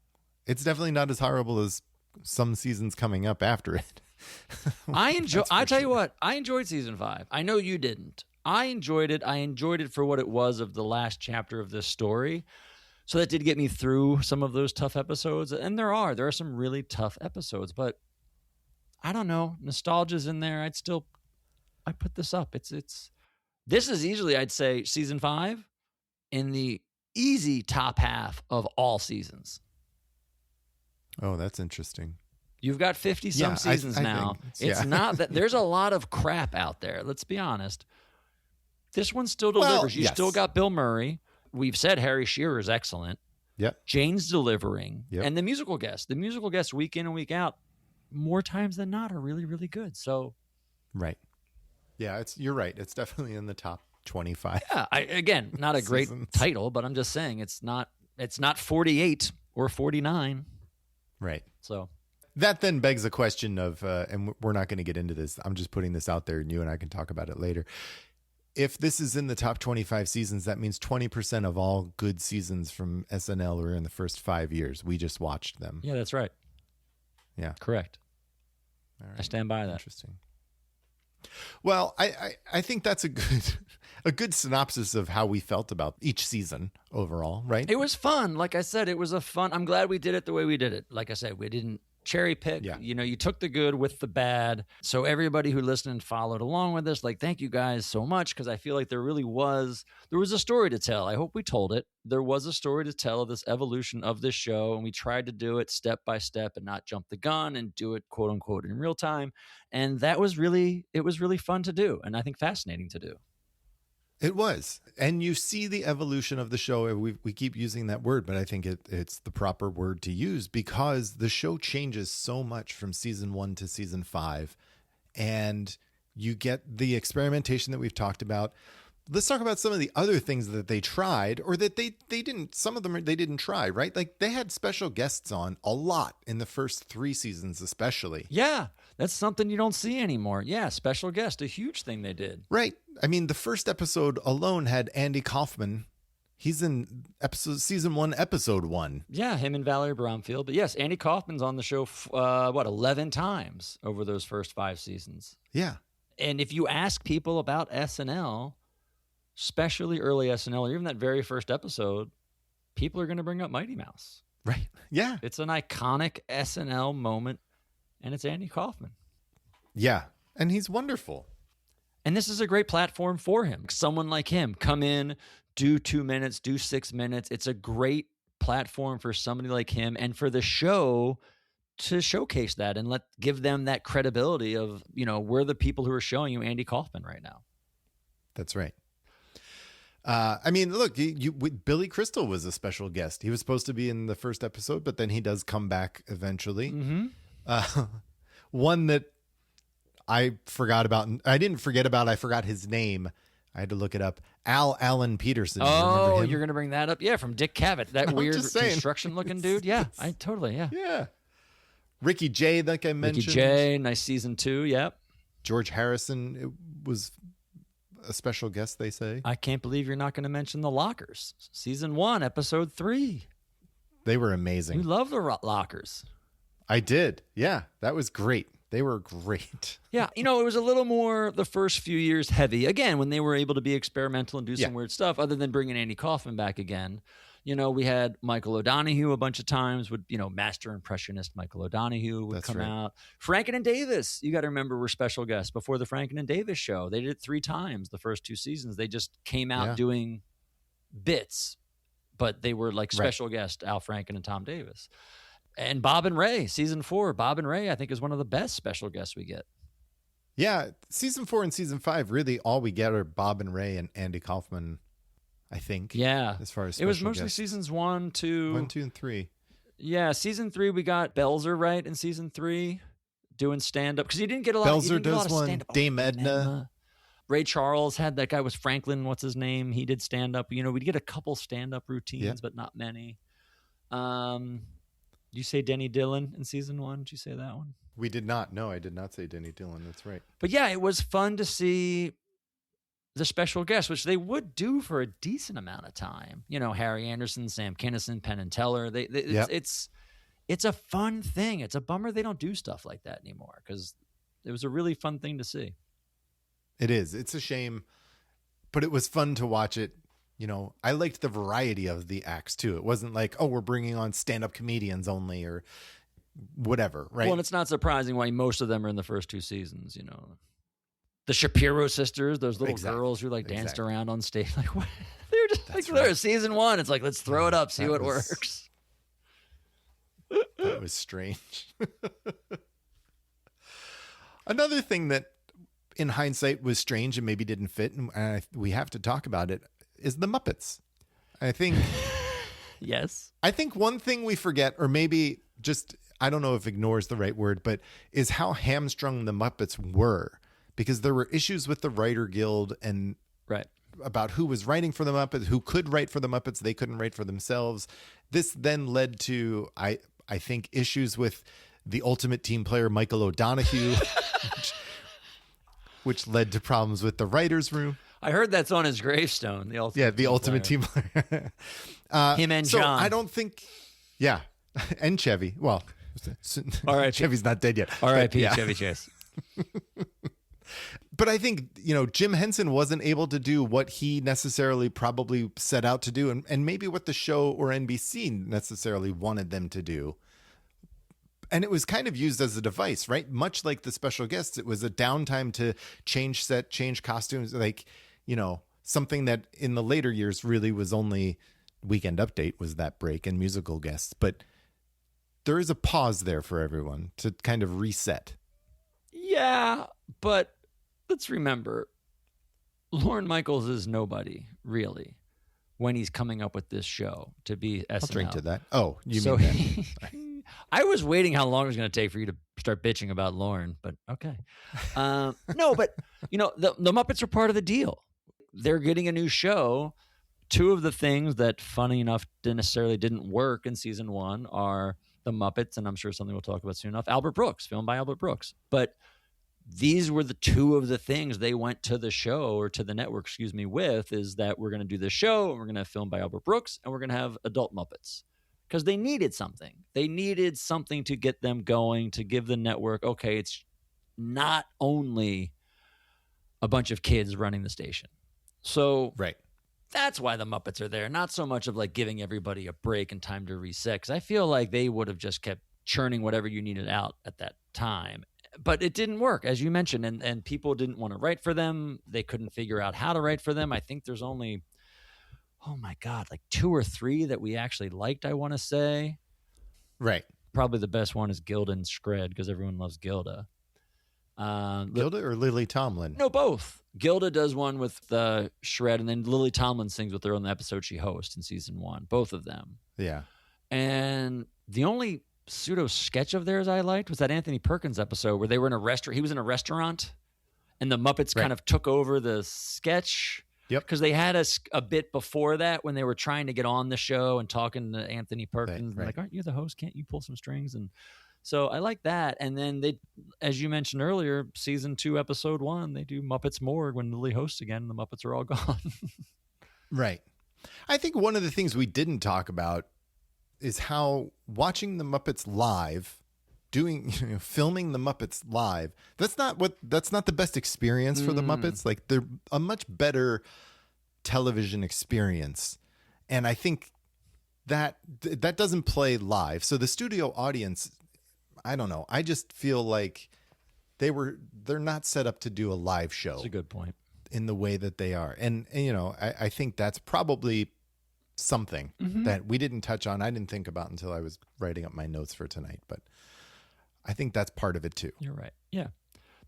It's definitely not as horrible as some seasons coming up after it. I tell you what, I enjoyed season 5. I know you didn't. I enjoyed it. I enjoyed it for what it was of the last chapter of this story. So that did get me through some of those tough episodes. And there are some really tough episodes, but I don't know. Nostalgia's in there. I put this up. This is easily, I'd say, season 5 in the easy top half of all seasons. Oh, that's interesting. You've got 50-some seasons now. It's not that there's a lot of crap out there. Let's be honest. This one still delivers. You still got Bill Murray. We've said Harry Shearer is excellent. Yep. Jane's delivering. Yep. And the musical guests. The musical guests week in and week out, more times than not, are really, really good. So, right. Yeah, you're right. It's definitely in the top 25. Yeah, again, not a great title, but I'm just saying it's not 48 or 49. Right. So that then begs the question of, and we're not going to get into this. I'm just putting this out there, and you and I can talk about it later. If this is in the top 25 seasons, that means 20% of all good seasons from SNL were in the first 5 years. We just watched them. Yeah, that's right. Yeah. Correct. All right. I stand by that. Interesting. Well, I think that's a good synopsis of how we felt about each season overall, right? It was fun. Like I said, it was I'm glad we did it the way we did it. Like I said, we didn't cherry pick. Yeah. You took the good with the bad. So everybody who listened and followed along with us, like, thank you guys so much, because I feel like there was a story to tell. I hope we told it. There was a story to tell of this evolution of this show, and we tried to do it step by step and not jump the gun and do it, quote unquote, in real time. And it was really fun to do, and I think fascinating to do. It was. And you see the evolution of the show. We keep using that word, but I think it's the proper word to use, because the show changes so much from season 1 to season 5. And you get the experimentation that we've talked about. Let's talk about some of the other things that they tried, or that they didn't. Some of them they didn't try, right? Like, they had special guests on a lot in the first 3 seasons, especially. Yeah, that's something you don't see anymore. Yeah, special guest, a huge thing they did. Right. I mean, the first episode alone had Andy Kaufman. He's in season 1, episode 1. Yeah, him and Valerie Bromfield. But yes, Andy Kaufman's on the show, 11 times over those first 5 seasons. Yeah. And if you ask people about SNL, especially early SNL, or even that very first episode, people are going to bring up Mighty Mouse. Right. Yeah. It's an iconic SNL moment, and it's Andy Kaufman. Yeah. And he's wonderful. And this is a great platform for him. Someone like him, come in, do 2 minutes, do 6 minutes. It's a great platform for somebody like him, and for the show to showcase that and give them that credibility of, we're the people who are showing you Andy Kaufman right now. That's right. I mean, look, Billy Crystal was a special guest. He was supposed to be in the first episode, but then he does come back eventually. Mm-hmm. One that I forgot about. I didn't forget about. I forgot his name. I had to look it up. Allen Peterson. Oh, you're going to bring that up? Yeah, from Dick Cavett. That weird construction-looking dude? Yeah, yeah. Yeah. Ricky Jay, like I mentioned. Ricky Jay, nice season 2, yep. George Harrison, it was a special guest, they say. I can't believe you're not going to mention The Lockers. Season 1, episode 3. They were amazing. You love The Lockers. I did. Yeah, that was great. They were great. Yeah, it was a little more the first few years heavy. Again, when they were able to be experimental and do some weird stuff, other than bringing Andy Kaufman back again. We had Michael O'Donoghue a bunch of times. Master impressionist Michael O'Donoghue would come out. Franken and Davis, you got to remember, were special guests before the Franken and Davis show. They did it 3 times the first 2 seasons. They just came out doing bits, but they were like special guest Al Franken and Tom Davis. And Bob and Ray, season 4. Bob and Ray, I think, is one of the best special guests we get. Yeah, season 4 and season 5, really all we get are Bob and Ray and Andy Kaufman, I think. Yeah. As far as it was mostly guests. Seasons 1, 2. 1, 2, and 3. Yeah, season 3, we got Belzer, right, in season 3, doing stand-up. Because you didn't get a lot Belzer does of one. stand-up. Dame Edna. Ray Charles had that guy was Franklin, what's his name? He did stand-up. We'd get a couple stand-up routines, but not many. You say Denny Dillon in season 1? Did you say that one? We did not. No, I did not say Denny Dillon. That's right. But yeah, it was fun to see the special guests, which they would do for a decent amount of time. Harry Anderson, Sam Kinison, Penn and Teller. It's a fun thing. It's a bummer they don't do stuff like that anymore, because it was a really fun thing to see. It is. It's a shame, but it was fun to watch it. I liked the variety of the acts too. It wasn't like, oh, we're bringing on stand-up comedians only or whatever, right? Well, and it's not surprising why most of them are in the first 2 seasons. The Shapiro sisters, those little girls who danced around on stage, like what? They're just they're season 1. It's like, let's throw it up, see what works. That was strange. Another thing that in hindsight was strange and maybe didn't fit, and we have to talk about it, is the Muppets. I think Yes. I think one thing we forget, or maybe just, I don't know if ignore is the right word, but is how hamstrung the Muppets were, because there were issues with the Writer Guild and Right. about who was writing for the Muppets, who could write for the Muppets. They couldn't write for themselves. This then led to, I think, issues with the ultimate team player, Michael O'Donoghue, which led to problems with the writer's room. I heard that's on his gravestone. The ultimate team player. Him and so John. I don't think, yeah, and Chevy. Well, All right, Chevy's not dead yet. R.I.P. Yeah. Chevy Chase. But I think, Jim Henson wasn't able to do what he necessarily probably set out to do, and maybe what the show or NBC necessarily wanted them to do. And it was kind of used as a device, right? Much like the special guests, it was a downtime to change set, change costumes, like, something that in the later years really was only Weekend Update was that break and musical guests. But there is a pause there for everyone to kind of reset. Yeah, but let's remember, Lorne Michaels is nobody, really, when he's coming up with this show to be SNL. I'll drink to that. Oh, you So mean that? I was waiting how long it was going to take for you to start bitching about Lorne, but okay. No, but, the Muppets are part of the deal. They're getting a new show. Two of the things that, funny enough, didn't work in season one are the Muppets, and I'm sure something we'll talk about soon enough, Albert Brooks, filmed by Albert Brooks. But these were the two of the things they went to the show, or to the network, with, is that we're going to do this show, and we're going to film by Albert Brooks, and we're going to have adult Muppets. Because they needed something. They needed something to get them going, to give the network, okay, it's not only a bunch of kids running the station. So Right. that's why the Muppets are there. Not so much of like giving everybody a break and time to reset. Because I feel like they would have just kept churning whatever you needed out at that time. But it didn't work, as you mentioned, and people didn't want to write for them. They couldn't figure out how to write for them. I think there's only, oh my God, like 2 or 3 that we actually liked, I want to say. Right. Probably the best one is Gilda and Scred, because everyone loves Gilda. Gilda or Lily Tomlin? No, both. Gilda does one with Shred, and then Lily Tomlin sings with her on the episode she hosts in season 1. Both of them. Yeah. And the only pseudo sketch of theirs I liked was that Anthony Perkins episode where they were in a restaurant. He was in a restaurant, and the Muppets kind of took over the sketch. Yep. Because they had a bit before that when they were trying to get on the show and talking to Anthony Perkins. Right. Like, aren't you the host? Can't you pull some strings? And so I like that. And then they, as you mentioned earlier, season 2, episode 1, they do Muppets Morgue when Lily hosts again. And the Muppets are all gone. Right. I think one of the things we didn't talk about is how watching the Muppets live, filming the Muppets live, that's not the best experience for the Muppets. Like, they're a much better television experience. And I think that doesn't play live. So the studio audience, I don't know. I just feel like they're not set up to do a live show. That's a good point. In the way that they are. And I think that's probably something that we didn't touch on. I didn't think about until I was writing up my notes for tonight, but I think that's part of it too. You're right. Yeah.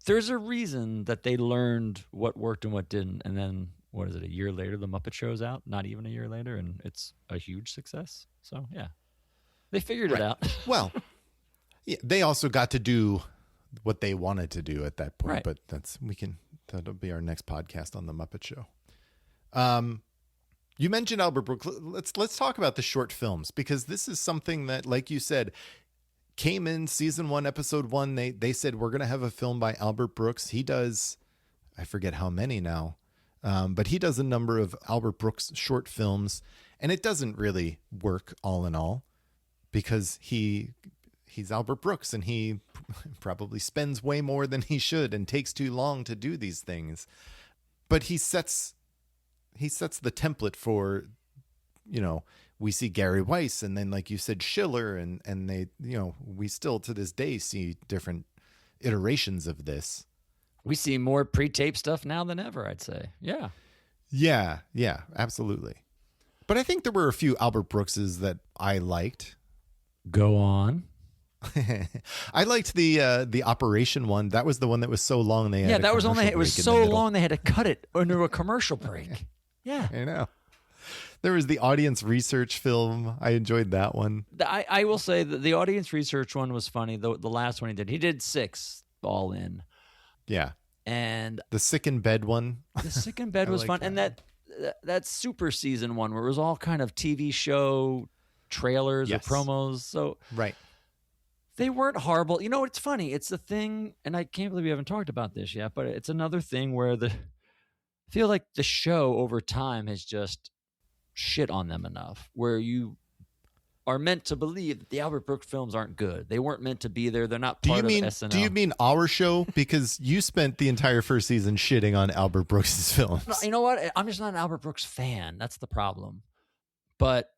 There's a reason that they learned what worked and what didn't. And then, what is it, a year later, the Muppet Show's out? Not even a year later, and it's a huge success. So, yeah. They figured it out. Well, yeah, they also got to do what they wanted to do at that point, Right. but that'll be our next podcast on the Muppet Show. You mentioned Albert Brooks. Let's talk about the short films, because this is something that, like you said, came in season 1, episode 1. They said, we're going to have a film by Albert Brooks. He does, I forget how many now, but he does a number of Albert Brooks short films, and it doesn't really work all in all, because he's Albert Brooks, and he probably spends way more than he should and takes too long to do these things. But he sets the template for, we see Gary Weiss, and then, like you said, Schiller, and they, we still to this day see different iterations of this. We see more pre-tape stuff now than ever, I'd say. Yeah. Yeah, absolutely. But I think there were a few Albert Brookses that I liked. Go on. I liked the Operation one. That was the one that was so long they had Yeah, a that was only. commercial It was break in so the middle. long they had to cut it into a commercial break. Yeah. I know. There was the audience research film. I enjoyed that one. I will say that the audience research one was funny. The last one he did 6 all in. Yeah. And The sick in bed one. the sick in bed I was like fun. that And that super season one where it was all kind of TV show trailers Yes. or promos. So Right. they weren't horrible. You know, it's funny. It's the thing, and I can't believe we haven't talked about this yet, but it's another thing where I feel like the show over time has just shit on them enough where you are meant to believe that the Albert Brooks films aren't good. They weren't meant to be there. They're not part of SNL. Do you mean our show? Because you spent the entire first season shitting on Albert Brooks's films. No, you know what? I'm just not an Albert Brooks fan. That's the problem. But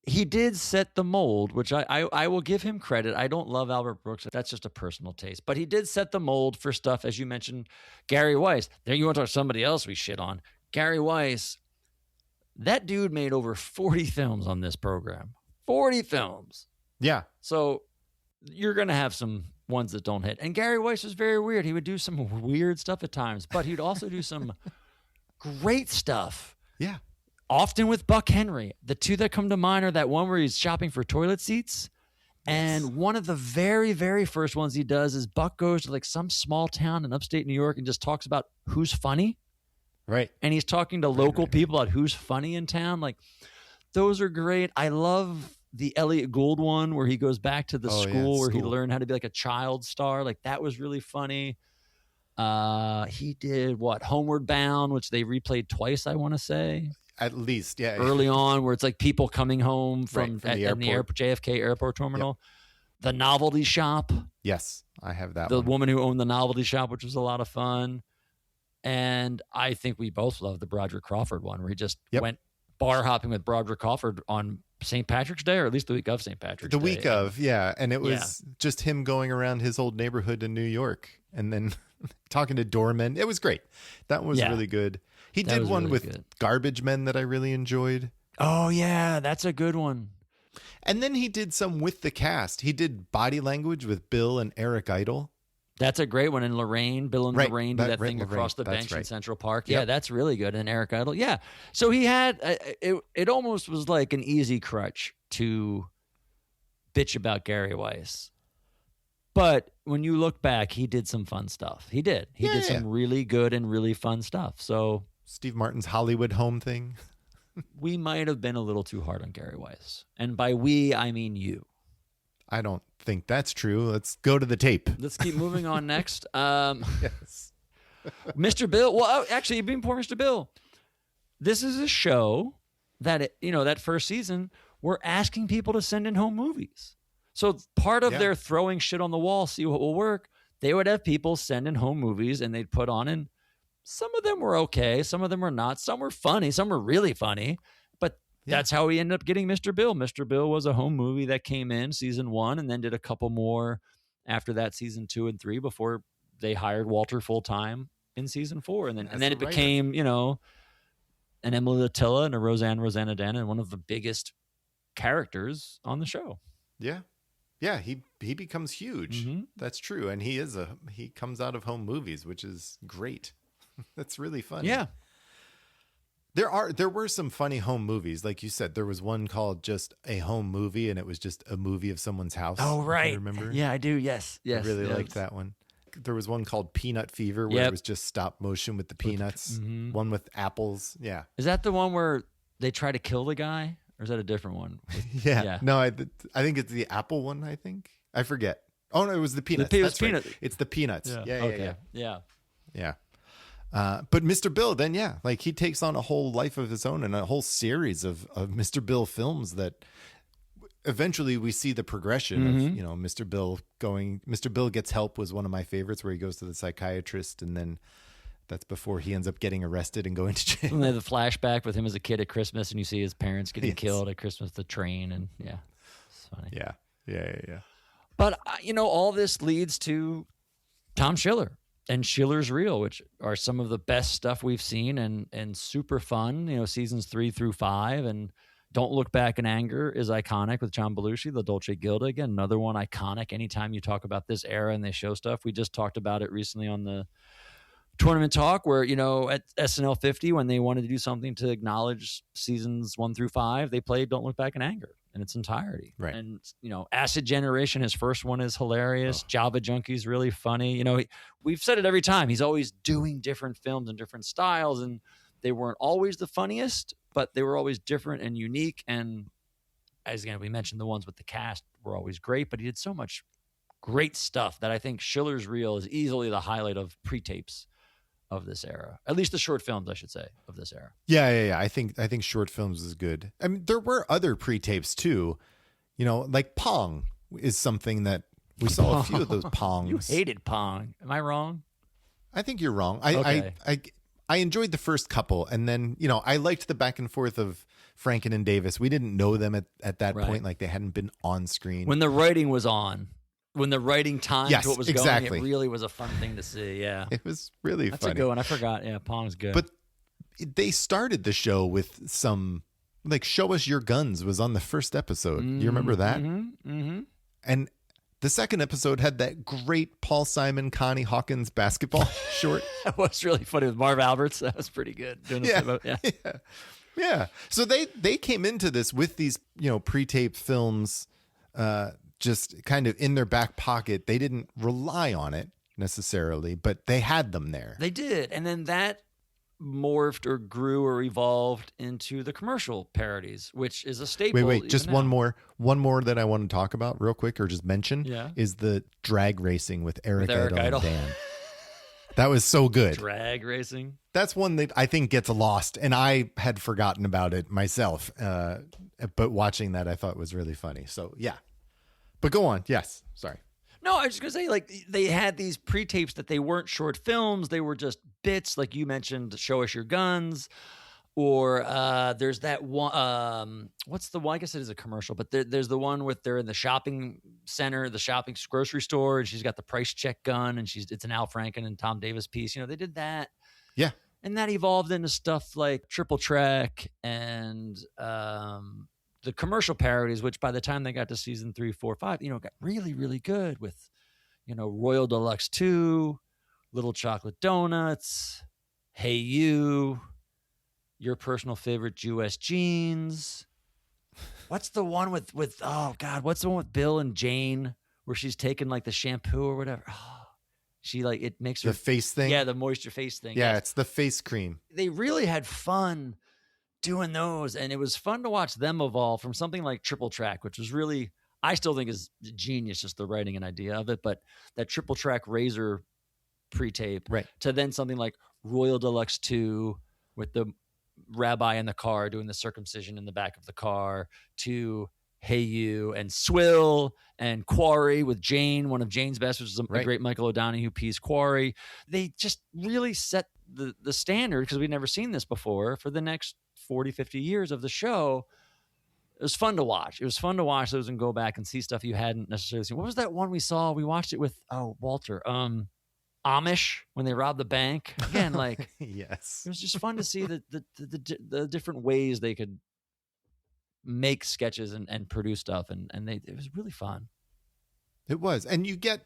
he did set the mold, which I will give him credit. I don't love Albert Brooks. That's just a personal taste. But he did set the mold for stuff, as you mentioned, Gary Weiss. There you want to talk somebody else we shit on. Gary Weiss, that dude made over 40 films on this program. 40 films. Yeah. So you're going to have some ones that don't hit. And Gary Weiss was very weird. He would do some weird stuff at times, but he'd also do some great stuff. Yeah. Often with Buck Henry. The two that come to mind are that one where he's shopping for toilet seats. And one of the very, very first ones he does is Buck goes to like some small town in upstate New York and just talks about who's funny. Right. And he's talking to local people about who's funny in town. Like, those are great. I love the Elliot Gould one where he goes back to the school where he learned how to be like a child star. Like, that was really funny. He did Homeward Bound, which they replayed twice, I want to say. At least, yeah. Early on, where it's like people coming home from the JFK airport terminal. Yep. The Novelty Shop. Yes, I have that the one. woman who owned the Novelty Shop, which was a lot of fun. And I think we both love the Broderick Crawford one, where he just went bar hopping with Broderick Crawford on St. Patrick's Day, or at least the week of St. Patrick's Day. The week of, yeah. And it was just him going around his old neighborhood in New York and then talking to doormen. It was great. That was really good. He did one really with Garbage Men that I really enjoyed. Oh, yeah. That's a good one. And then he did some with the cast. He did Body Language with Bill and Eric Idle. That's a great one. And Lorraine, Bill and Lorraine do that thing across the bench in Central Park. Yeah, that's really good. And Eric Idle. Yeah. So he had, it almost was like an easy crutch to bitch about Gary Weiss. But when you look back, he did some fun stuff. He did. He did some really good and really fun stuff. So Steve Martin's Hollywood Home thing. We might have been a little too hard on Gary Weiss. And by we, I mean you. I don't think that's true. Let's go to the tape. Let's keep moving on next. Yes. Mr. Bill. Well, actually, even before Mr. Bill, this is a show that, that first season, we're asking people to send in home movies. So part of their throwing shit on the wall, see what will work, they would have people send in home movies and they'd put on, and some of them were okay. Some of them were not. Some were funny. Some were really funny. But that's how we ended up getting Mr. Bill. Mr. Bill was a home movie that came in season 1 and then did a couple more after that, season 2 and 3, before they hired Walter full time in season 4. And then it became, an Emily Latilla and a Rosanna Dana, and one of the biggest characters on the show. Yeah. Yeah, he becomes huge. Mm-hmm. That's true. And he comes out of home movies, which is great. That's really funny. Yeah. There were some funny home movies. Like you said, there was one called Just a Home Movie, and it was just a movie of someone's house. Oh, right. Remember? Yeah, I do. Yes. I really liked that one. There was one called Peanut Fever, where it was just stop motion with the peanuts. Mm-hmm. One with apples. Yeah. Is that the one where they try to kill the guy? Or is that a different one? Yeah. No, I think it's the apple one, I think. I forget. Oh, no, it was the peanuts. That's right. It's the peanuts. Yeah. But Mr. Bill, then, he takes on a whole life of his own and a whole series of Mr. Bill films that eventually we see the progression of, Mr. Bill going. Mr. Bill Gets Help was one of my favorites, where he goes to the psychiatrist, and then that's before he ends up getting arrested and going to jail. And they have the flashback with him as a kid at Christmas, and you see his parents getting killed at Christmas, the train, and it's funny. Yeah. But, all this leads to Tom Schiller and Schiller's Reel, which are some of the best stuff we've seen and super fun, seasons 3 through 5. And Don't Look Back in Anger is iconic with John Belushi, the Dolce Gilda. Again, another one iconic. Anytime you talk about this era and they show stuff, we just talked about it recently on the Tournament Talk, where, at SNL 50, when they wanted to do something to acknowledge seasons 1 through 5, they played Don't Look Back in Anger in its entirety. Right. And, Acid Generation, his first one, is hilarious. Java Junkie's really funny. We've said it every time. He's always doing different films and different styles, and they weren't always the funniest, but they were always different and unique. And as again, we mentioned, the ones with the cast were always great, but he did so much great stuff that I think Schiller's Reel is easily the highlight of pre-tapes of this era, at least the short films, I should say, of this era. Yeah. I think short films is good. I mean, there were other pre-tapes too, like Pong is something that we saw a few of those Pongs. You hated Pong. Am I wrong? I think you're wrong. Okay. I enjoyed the first couple, and then, I liked the back and forth of Franken and Davis. We didn't know them at that point. Like, they hadn't been on screen. When the writing was on. When the writing timed what was exactly. going, it really was a fun thing to see. Yeah, it was really That's funny. a good one. I forgot. Yeah, Pong's good. But they started the show with some, like, Show Us Your Guns was on the first episode. You remember that? Mm-hmm. And the second episode had that great Paul Simon, Connie Hawkins basketball short. That was really funny with Marv Alberts. That was pretty good. Yeah. So they came into this with these, pre-taped films, just kind of in their back pocket. They didn't rely on it necessarily, but they had them there. They did. And then that morphed or grew or evolved into the commercial parodies, which is a staple. Wait, just now. one more that I want to talk about real quick, or just mention, is the drag racing with Eric Idle and Dan. That was so good. Drag racing. That's one that I think gets lost, and I had forgotten about it myself. But watching that, I thought was really funny. So yeah. But go on. Yes. Sorry. No, I was just going to say, like, they had these pre-tapes that they weren't short films. They were just bits, like you mentioned, Show Us Your Guns. Or there's that one, what's the one? I guess it is a commercial, but there's the one with they're in the shopping center, the shopping grocery store, and she's got the price check gun, and it's an Al Franken and Tom Davis piece. They did that. Yeah. And that evolved into stuff like Triple Trek and the commercial parodies, which by the time they got to season 3, 4, 5, got really, really good with, Royal Deluxe 2, Little Chocolate Donuts, Hey You, your personal favorite US Jeans. What's the one with oh God, what's the one with Bill and Jane where she's taking like the shampoo or whatever? Oh, she like, it makes her the face thing. Yeah, the moisture face thing. Yeah, it's the face cream. They really had fun doing those, and it was fun to watch them evolve from something like Triple Track, which was really, I still think is genius, just the writing and idea of it, but that Triple Track Razor pre-tape, right, to then something like Royal Deluxe 2 with the rabbi in the car doing the circumcision in the back of the car, to Hey You and Swill and Quarry with Jane, one of Jane's best, which is a great Michael O'Donoghue piece, Quarry. They just really set the standard, because we'd never seen this before, for the next 40, 50 years of the show. It was fun to watch. It was fun to watch those and go back and see stuff you hadn't necessarily seen. What was that one we saw? We watched it with, Walter. Amish, when they robbed the bank. Again, like, yes. It was just fun to see the different ways they could make sketches and produce stuff. And it was really fun. It was. And you get,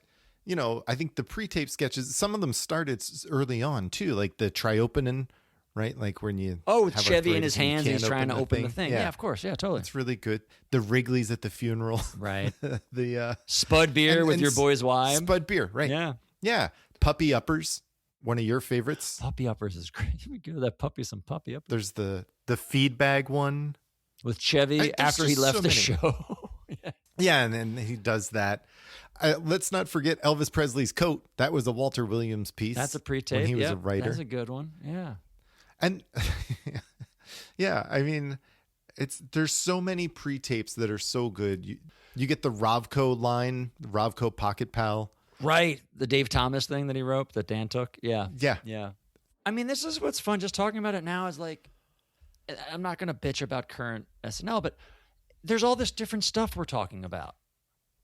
I think the pre-tape sketches, some of them started early on too, like the Triopenin, right? Like when you with Chevy in his hands, he's trying to open the thing. Yeah, of course. Yeah, totally. It's really good. The Wrigley's at the funeral. Right. The Spud Beer with your boy's wife. Spud Beer, right. Yeah. Yeah. Puppy Uppers, one of your favorites. Puppy Uppers is great. We give that puppy some Puppy Uppers. There's the feed bag one. With Chevy after he left the show. Yeah, and then he does that. Let's not forget Elvis Presley's coat. That was a Walter Williams piece. That's a pre-tape. When he was a writer. That's a good one. Yeah. And yeah, I mean, there's so many pre-tapes that are so good. You get the Rovco line, the Rovco Pocket Pal. Right. The Dave Thomas thing that he wrote that Dan took. Yeah. Yeah. Yeah. I mean, this is what's fun. Just talking about it now is like, I'm not going to bitch about current SNL, but there's all this different stuff we're talking about.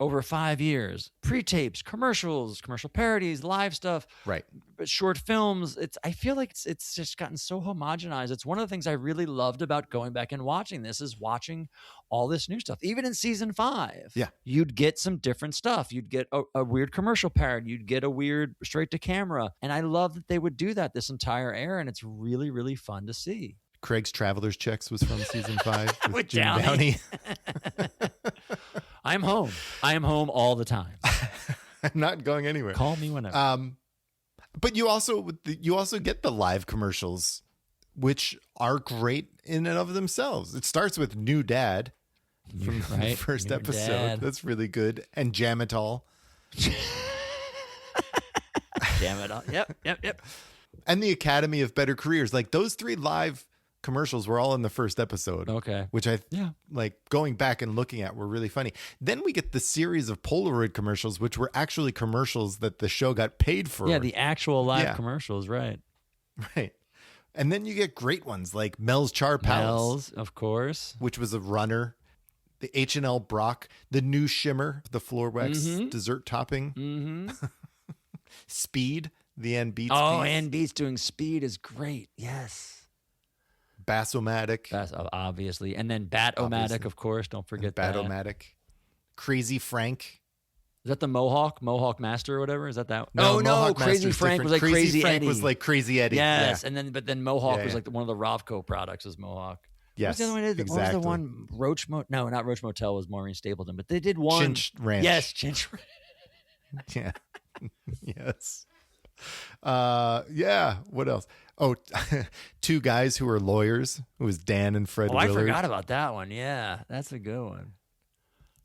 over 5 years, pre-tapes, commercials, commercial parodies, live stuff, Right. but short films. I feel like it's just gotten so homogenized. It's one of the things I really loved about going back and watching this is watching all this new stuff. Even in season 5, Yeah. you'd get some different stuff. You'd get a weird commercial parody. You'd get a weird straight to camera. And I love that they would do that this entire era. And it's really, really fun to see. Craig's Traveler's Checks was from season 5 with Jim Downey. Downey. I'm home. I am home all the time. I'm not going anywhere. Call me whenever. But you also get the live commercials, which are great in and of themselves. It starts with New Dad from the first New episode. Dad. That's really good. And Jamatol. Jamatol. Yep. And the Academy of Better Careers. Like those 3 live commercials were all in the first episode. Okay. Which like going back and looking at were really funny. Then we get the series of Polaroid commercials, which were actually commercials that the show got paid for. Yeah, the actual live commercials, right. Right. And then you get great ones like Mel's Char Palace. Mel's, of course. Which was a runner. The H&L Brock. The new Shimmer, the floor wax dessert topping. Mm-hmm. Speed, the Ann Beats Oh, piece. Ann Beats doing Speed is great. Yes. Bass-O-Matic. That's obviously. And then Bat-O-Matic, of course. Don't forget that. Bat-O-Matic. Crazy Frank. Is that the Mohawk Master or whatever? Is that? No, Oh, Mohawk Crazy Master's Frank different. was like Crazy Frank Eddie. was like Crazy Eddie. Yes, Yeah. and then Mohawk Yeah, was yeah. like one of the Rovco products was Mohawk. Yes, What was the other one? exactly. What was the one? No, not Roach Motel was Maureen Stapleton, but they did one. Chinch Ranch. Yes, Chinch Ranch. Yeah. Yes. Yeah. What else? Oh, 2 guys who were lawyers. It was Dan and Fred Oh, I Willard. forgot about that one. Yeah, that's a good one.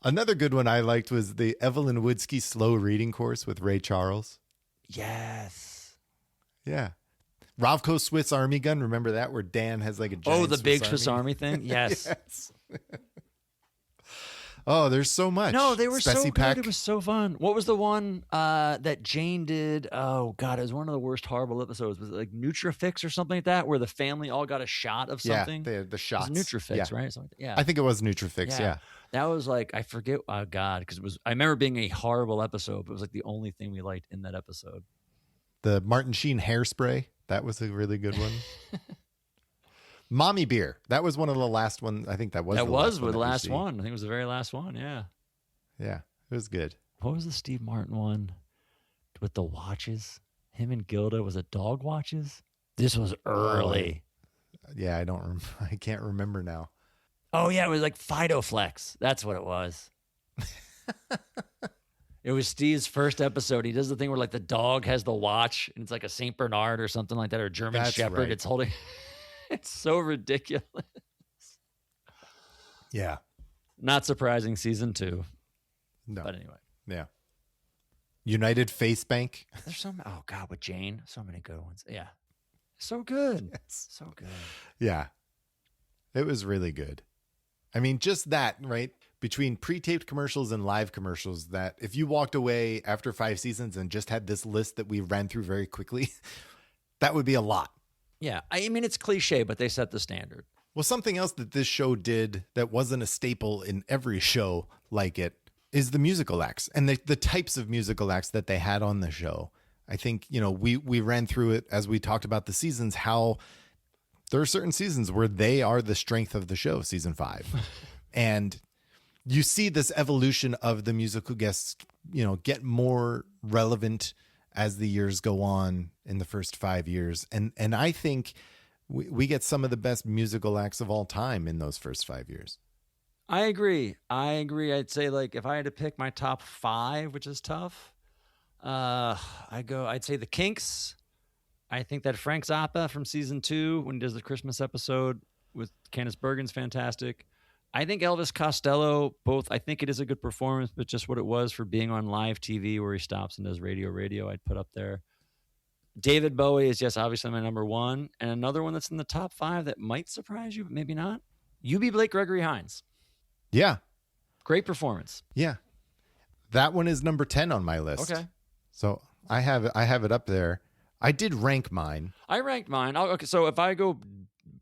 Another good one I liked was the Evelyn Woodsky slow reading course with Ray Charles. Yes. Yeah. Rovco Swiss Army gun. Remember that? Where Dan has like a giant Oh, the big Swiss Swiss Army thing? Yes. Yes. Oh, there's so much. No, they were so Spessy good. Pack. It was so fun. What was the one that Jane did? Oh, God, it was one of the worst horrible episodes. Was it like Nutrafix or something like that, where the family all got a shot of something? Yeah, the shots. It was Nutrafix, Yeah. right? Something like that. Yeah. I think it was Nutrafix, yeah. That was like, I forget, oh God, because it was, I remember being a horrible episode, but it was like the only thing we liked in that episode. The Martin Sheen hairspray. That was a really good one. Mommy Beer. That was one of the last ones. I think that was That the was last the one. last one. I think it was the very last one. Yeah. Yeah, it was good. What was the Steve Martin one with the watches? Him and Gilda, was it dog watches? This was early. Yeah, I can't remember now. Oh yeah, it was like Phytoflex. That's what it was. It was Steve's first episode. He does the thing where like the dog has the watch and it's like a Saint Bernard or something like that, or a German That's Shepherd. right. It's holding. It's so ridiculous. Yeah. Not surprising, season 2. No. But anyway, Yeah. United Face Bank. there's so many. Oh God, with Jane, so many good ones. Yeah, so good, Yes. so good. Yeah. It was really good. I mean, just that, right? Between pre-taped commercials and live commercials, that if you walked away after 5 seasons and just had this list that we ran through very quickly, that would be a lot. Yeah, I mean it's cliche, but they set the standard. Well, something else that this show did that wasn't a staple in every show like it is the musical acts and the types of musical acts that they had on the show. I think, we ran through it as we talked about the seasons, how there are certain seasons where they are the strength of the show, season 5. And you see this evolution of the musical guests, get more relevant as the years go on in the first 5 years. And I think we get some of the best musical acts of all time in those first 5 years. I agree. I'd say like if I had to pick my top 5, which is tough, I'd say the Kinks. I think that Frank Zappa from season 2, when he does the Christmas episode with Candice Bergen's fantastic. I think Elvis Costello, both, I think it is a good performance, but just what it was for being on live TV where he stops and does radio, I'd put up there. David Bowie is just obviously my number 1. And another one that's in the top 5 that might surprise you, but maybe not. UB Blake Gregory Hines. Yeah. Great performance. Yeah. That one is number 10 on my list. Okay. So I have it up there. I did rank mine. I ranked mine. Okay, so if I go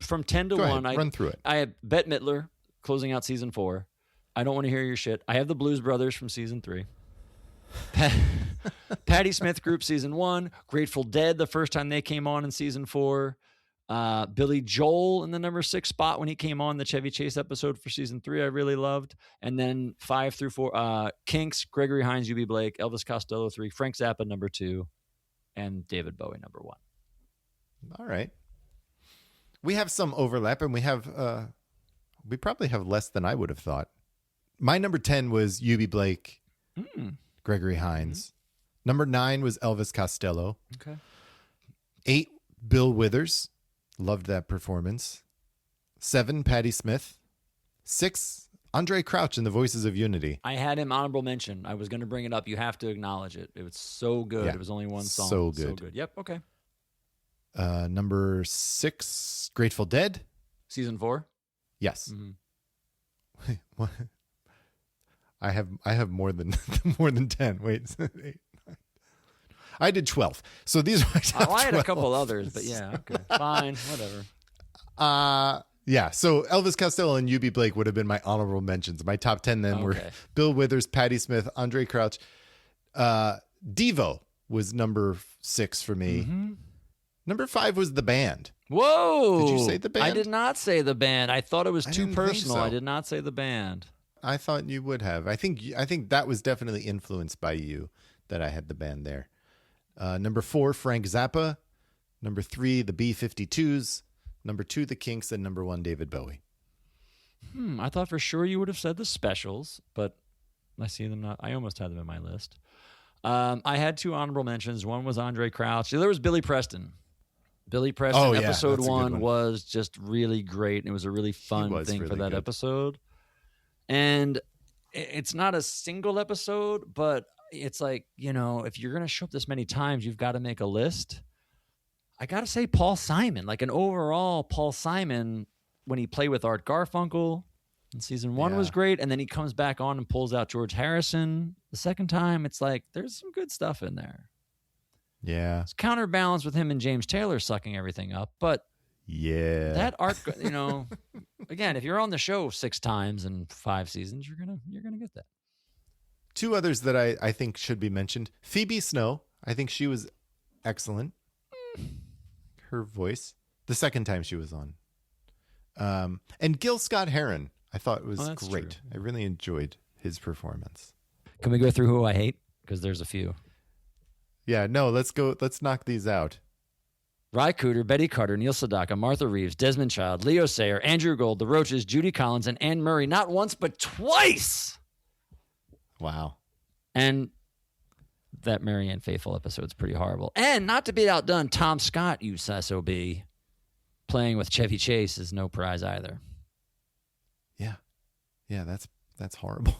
from 10 to Go 1, ahead, run through it. I have Bette Midler closing out season 4. I don't want to hear your shit. I have the Blues Brothers from season 3. Patti Smith Group season 1. Grateful Dead the first time they came on in season 4. Billy Joel in the number 6 spot when he came on the Chevy Chase episode for season 3, I really loved. And then 5 through 4, Kinks, Gregory Hines, UB Blake, Elvis Costello 3, Frank Zappa number 2, and David Bowie number 1. All right. We have some overlap, and we probably have less than I would have thought. My number 10 was UB Blake, Gregory Hines. Number 9 was Elvis Costello. Okay. 8, Bill Withers. Loved that performance. 7, Patti Smith. 6, Andre Crouch in The Voices of Unity. I had him honorable mention. I was going to bring it up. You have to acknowledge it. It was so good. Yeah. It was only one song. So good. Yep. Okay. Number 6, Grateful Dead. Season 4. Yes. Mm-hmm. What? I have more than 10. Wait. 8, 9. I did 12. So these are my top I had 12. a couple others, but yeah, okay. Fine, whatever. Yeah, so Elvis Costello and UB Blake would have been my honorable mentions. My top 10 then were Bill Withers, Patti Smith, Andre Crouch. Devo was number 6 for me. Mm-hmm. Number 5 was the band. Whoa! Did you say the band? I did not say the band. I thought it was too personal. So. I did not say the band. I thought you would have. I think that was definitely influenced by you that I had the band there. Number 4, Frank Zappa. Number 3, the B-52s. Number 2, the Kinks. And number 1, David Bowie. I thought for sure you would have said the Specials, but I see them not. I almost had them in my list. I had 2 honorable mentions. One was Andre Crouch. The other was Billy Preston. Billy Preston, episode 1 was just really great. And it was a really fun thing really for that episode. And it's not a single episode, but it's like, if you're going to show up this many times, you've got to make a list. I got to say Paul Simon, like an overall Paul Simon, when he played with Art Garfunkel in season 1 was great. And then he comes back on and pulls out George Harrison. The second time, it's like, there's some good stuff in there. Yeah. It's counterbalanced with him and James Taylor sucking everything up. But that Art, again, if you're on the show 6 times in 5 seasons, you're gonna get that. 2 others that I think should be mentioned. Phoebe Snow. I think she was excellent. Her voice. The second time she was on. And Gil Scott-Heron. I thought it was great. True. I really enjoyed his performance. Can we go through who I hate? Because there's a few. Yeah, no, let's go. Let's knock these out. Ry Cooder, Betty Carter, Neil Sedaka, Martha Reeves, Desmond Child, Leo Sayer, Andrew Gold, The Roaches, Judy Collins, and Anne Murray. Not once, but twice. Wow. And that Marianne Faithfull episode's pretty horrible. And not to be outdone, Tom Scott, you SOB, playing with Chevy Chase is no prize either. Yeah, that's horrible.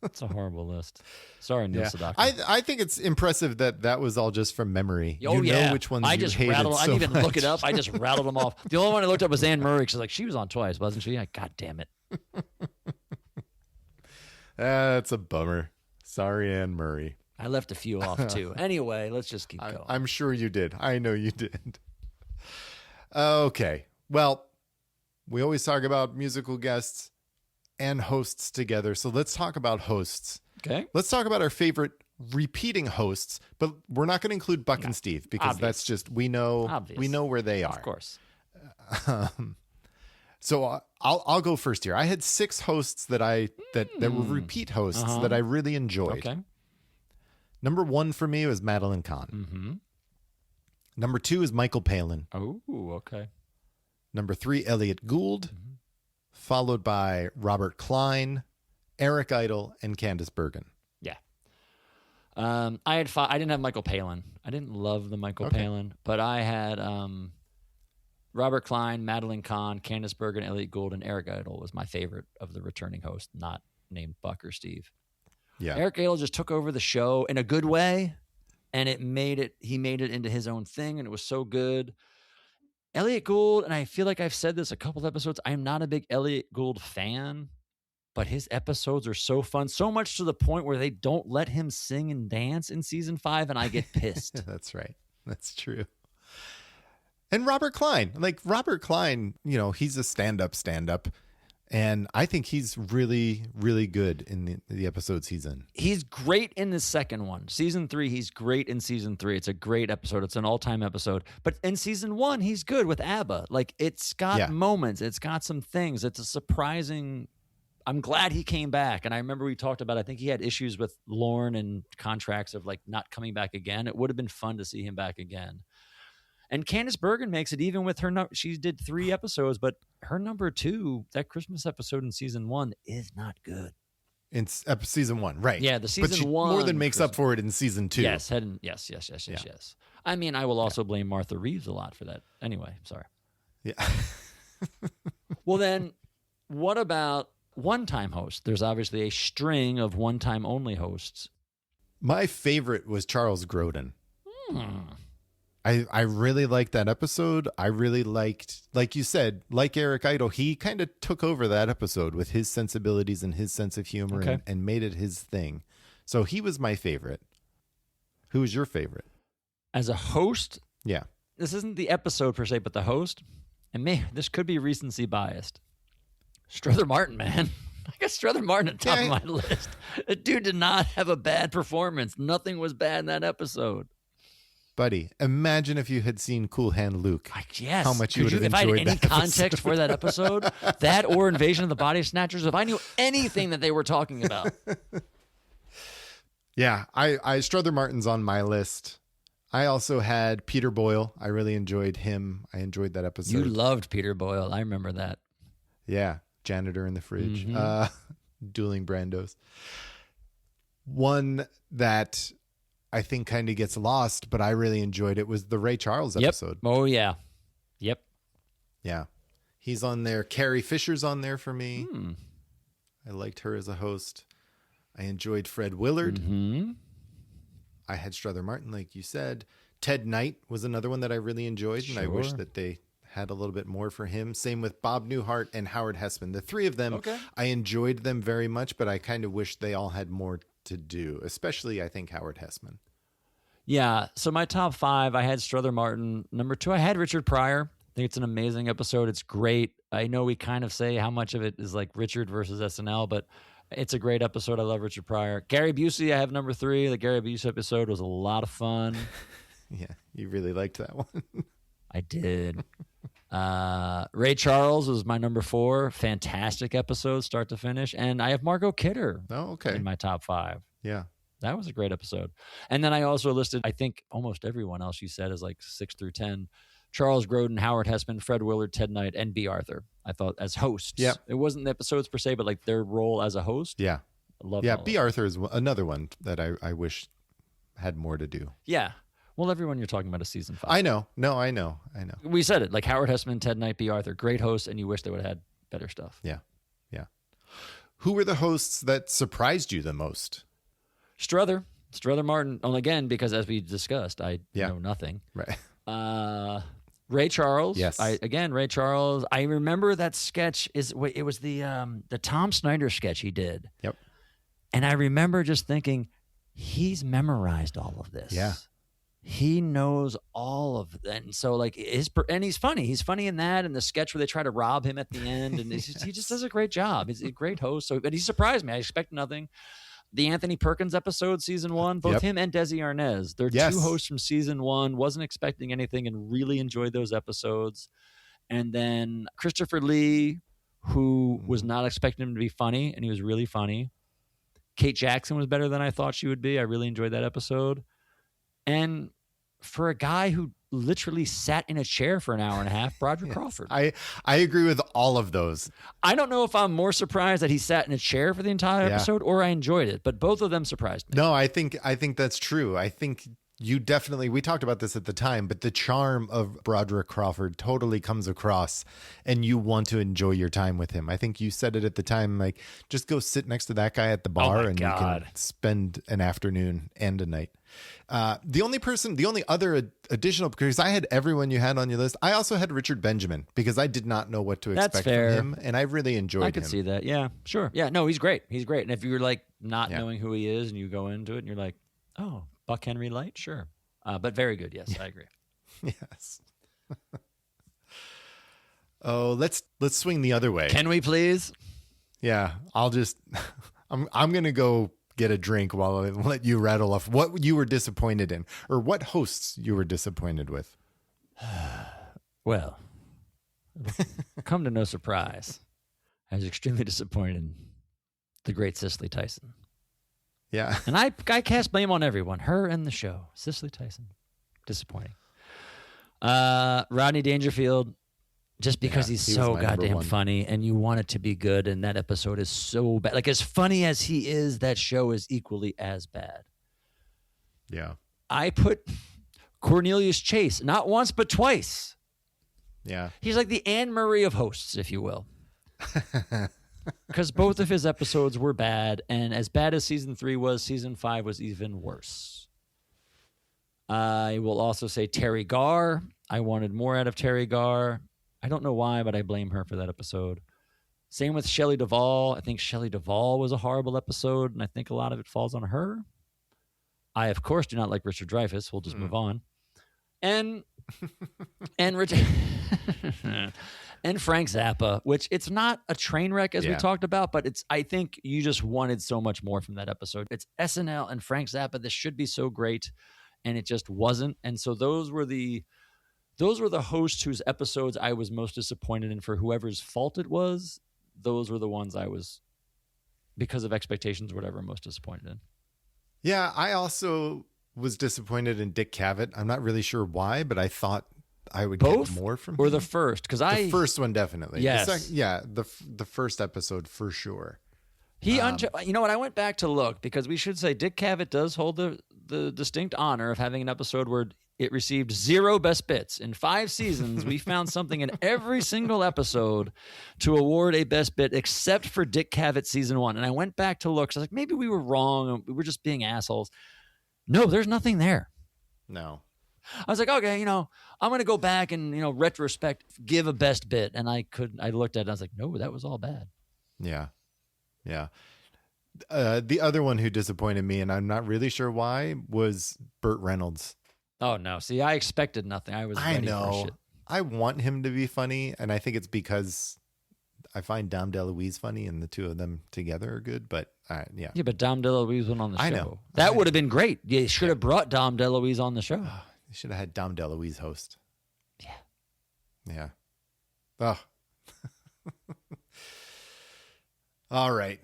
It's a horrible list. Sorry, Neil Sedaka. I think it's impressive that was all just from memory. Oh, you know which ones I you just hated rattled. so I didn't even much. look it up. I just rattled them off. The only one I looked up was Anne Murray. She's like, she was on twice, wasn't she? God damn it. That's a bummer. Sorry, Anne Murray. I left a few off too. Anyway, let's just keep going. I'm sure you did. I know you did. Okay. Well, we always talk about musical guests and hosts together. So let's talk about hosts. Okay. Let's talk about our favorite repeating hosts, but we're not going to include Buck and Steve because that's just we know where they are. Of course. So I'll go first here. I had 6 hosts that were repeat hosts that I really enjoyed. Okay. Number 1 for me was Madeline Kahn. Mm-hmm. Number 2 is Michael Palin. Oh, okay. Number 3, Elliot Gould, followed by Robert Klein, Eric Idle, and Candace Bergen. Yeah. I had 5. I didn't have Michael Palin. I didn't love the Michael Palin, but I had Robert Klein, Madeline Kahn, Candace Bergen, Elliot Gould, and Eric Idle was my favorite of the returning hosts, not named Buck or Steve. Yeah. Eric Idle just took over the show in a good way, and he made it into his own thing, and it was so good. Elliot Gould, and I feel like I've said this a couple of episodes, I'm not a big Elliot Gould fan, but his episodes are so fun, so much to the point where they don't let him sing and dance in season 5, and I get pissed. That's right. That's true. And Robert Klein, he's a stand-up. And I think he's really, really good in the episodes he's in. He's great in the second one. Season 3, he's great in season 3. It's a great episode. It's an all-time episode. But in season 1, he's good with ABBA. Like, it's got moments. It's got some things. It's a surprising... I'm glad he came back. And I remember we talked about, I think he had issues with Lorne and contracts of like not coming back again. It would have been fun to see him back again. And Candice Bergen makes it even with her. She did 3 episodes, but her number 2, that Christmas episode in season 1, is not good. In season 1, right? Yeah, the season but she 1 more than makes up for it in season 2. Yes, yes. I mean, I will also blame Martha Reeves a lot for that. Anyway, sorry. Yeah. Well, then, what about one-time hosts? There's obviously a string of one-time only hosts. My favorite was Charles Grodin. I really liked that episode. I really liked, like you said, like Eric Idle, he kind of took over that episode with his sensibilities and his sense of humor and made it his thing. So he was my favorite. Who was your favorite? As a host? Yeah. This isn't the episode per se, but the host. And this could be recency biased. Strother Martin, man. I got Strother Martin at the top of my list. The dude did not have a bad performance. Nothing was bad in that episode. Buddy, imagine if you had seen Cool Hand Luke. Yes. How much you would have enjoyed that episode. If I had any context episode. for that episode, that or Invasion of the Body Snatchers, if I knew anything that they were talking about. Yeah, I Strother Martin's on my list. I also had Peter Boyle. I really enjoyed him. I enjoyed that episode. You loved Peter Boyle. I remember that. Yeah, janitor in the fridge. Dueling Brandos. One that I think kind of gets lost, but I really enjoyed it, was the Ray Charles episode. Oh, yeah. Yep. Yeah. He's on there. Carrie Fisher's on there for me. I liked her as a host. I enjoyed Fred Willard. I had Strother Martin, like you said. Ted Knight was another one that I really enjoyed, and I wish that they had a little bit more for him. Same with Bob Newhart and Howard Hessman. The 3 of them, I enjoyed them very much, but I kind of wish they all had more to do, especially, I think, Howard Hessman. Yeah, so my top 5, I had Strother Martin. Number 2, I had Richard Pryor. I think it's an amazing episode. It's great. I know we kind of say how much of it is like Richard versus SNL, but it's a great episode. I love Richard Pryor. Gary Busey, I have number 3. The Gary Busey episode was a lot of fun. Yeah, you really liked that one. I did. Ray Charles was my number 4. Fantastic episode, start to finish. And I have Margot Kidder in my top 5. Yeah. That was a great episode. And then I also listed, I think almost everyone else you said is like 6 through 10. Charles Grodin, Howard Hessman, Fred Willard, Ted Knight, and B. Arthur. I thought as hosts. Yeah. It wasn't the episodes per se, but like their role as a host. Yeah. I love B. Arthur is another one that I wish had more to do. Yeah. Well, everyone you're talking about is season 5. I know. No, I know. We said it. Like Howard Hessman, Ted Knight, B. Arthur. Great hosts, and you wish they would have had better stuff. Yeah. Yeah. Who were the hosts that surprised you the most? Strother Martin. Well, again, because as we discussed, I know nothing. Right. Ray Charles. Yes. Ray Charles. I remember that sketch. It was the Tom Snyder sketch he did. Yep. And I remember just thinking, he's memorized all of this. Yeah. He knows all of that. And so like and he's funny. He's funny in that, and the sketch where they try to rob him at the end. And he just does a great job. He's a great host. But he surprised me. I expect nothing. The Anthony Perkins episode, season 1, both him and Desi Arnaz. They're 2 hosts from season 1. Wasn't expecting anything and really enjoyed those episodes. And then Christopher Lee, who was not expecting him to be funny, and he was really funny. Kate Jackson was better than I thought she would be. I really enjoyed that episode. And for a guy who literally sat in a chair for an hour and a half, Broderick Crawford. I agree with all of those. I don't know if I'm more surprised that he sat in a chair for the entire episode or I enjoyed it, but both of them surprised me. No, I think that's true. I think you definitely, we talked about this at the time, but the charm of Broderick Crawford totally comes across and you want to enjoy your time with him. I think you said it at the time, like, just go sit next to that guy at the bar and you can spend an afternoon and a night. The only other additional, because I had everyone you had on your list. I also had Richard Benjamin because I did not know what to expect from him, and I really enjoyed him. I could see that. Yeah, sure. Yeah, no, he's great. He's great. And if you're like not knowing who he is and you go into it and you're like, oh, Buck Henry Light, sure. But very good. Yes, I agree. Yes. Oh, let's swing the other way. Can we please? Yeah, I'll just I'm gonna go get a drink while I let you rattle off what you were disappointed in, or what hosts you were disappointed with. Well, come to no surprise, I was extremely disappointed in the great Cicely Tyson. Yeah, And I cast blame on everyone, her and the show. Cicely Tyson, disappointing. Rodney Dangerfield, just because he's so goddamn funny, and you want it to be good, and that episode is so bad. Like, as funny as he is, that show is equally as bad. yeah, I put Cornelius Chase, not once but twice. yeah. He's like the Anne Murray of hosts, if you will. Because both of his episodes were bad, and as bad as season 3 was, season 5 was even worse. I will also say Terry Garr. I wanted more out of Terry Garr. I don't know why, but I blame her for that episode. Same with Shelley Duvall. I think Shelley Duvall was a horrible episode, and I think a lot of it falls on her. I, of course, do not like Richard Dreyfuss. We'll just move on. And Richard and Frank Zappa, which it's not a train wreck as we talked about, but I think you just wanted so much more from that episode. It's SNL and Frank Zappa. This should be so great, and it just wasn't. And so those were the hosts whose episodes I was most disappointed in, for whoever's fault it was. Those were the ones I was, because of expectations or whatever, most disappointed in. Yeah, I also was disappointed in Dick Cavett. I'm not really sure why, but I thought I would get more from him. Or the first, because the first one definitely. Yes, the first episode for sure. You know what? I went back to look, because we should say Dick Cavett does hold the distinct honor of having an episode where it received 0 best bits. In 5 seasons, we found something in every single episode to award a best bit, except for Dick Cavett season 1. And I went back to look. So I was like, maybe we were wrong. We were just being assholes. No, there's nothing there. No. I was like, okay, I'm going to go back and, retrospect, give a best bit. And I looked at it and I was like, no, that was all bad. Yeah. Yeah. The other one who disappointed me, and I'm not really sure why, was Burt Reynolds. Oh, no. See, I expected nothing. I was ready for shit. I want him to be funny, and I think it's because I find Dom DeLuise funny, and the two of them together are good, but yeah. Yeah, but Dom DeLuise went on the show. I know. That would have been great. You should have brought Dom DeLuise on the show. You should have had Dom DeLuise host. Yeah. Yeah. Oh. All right.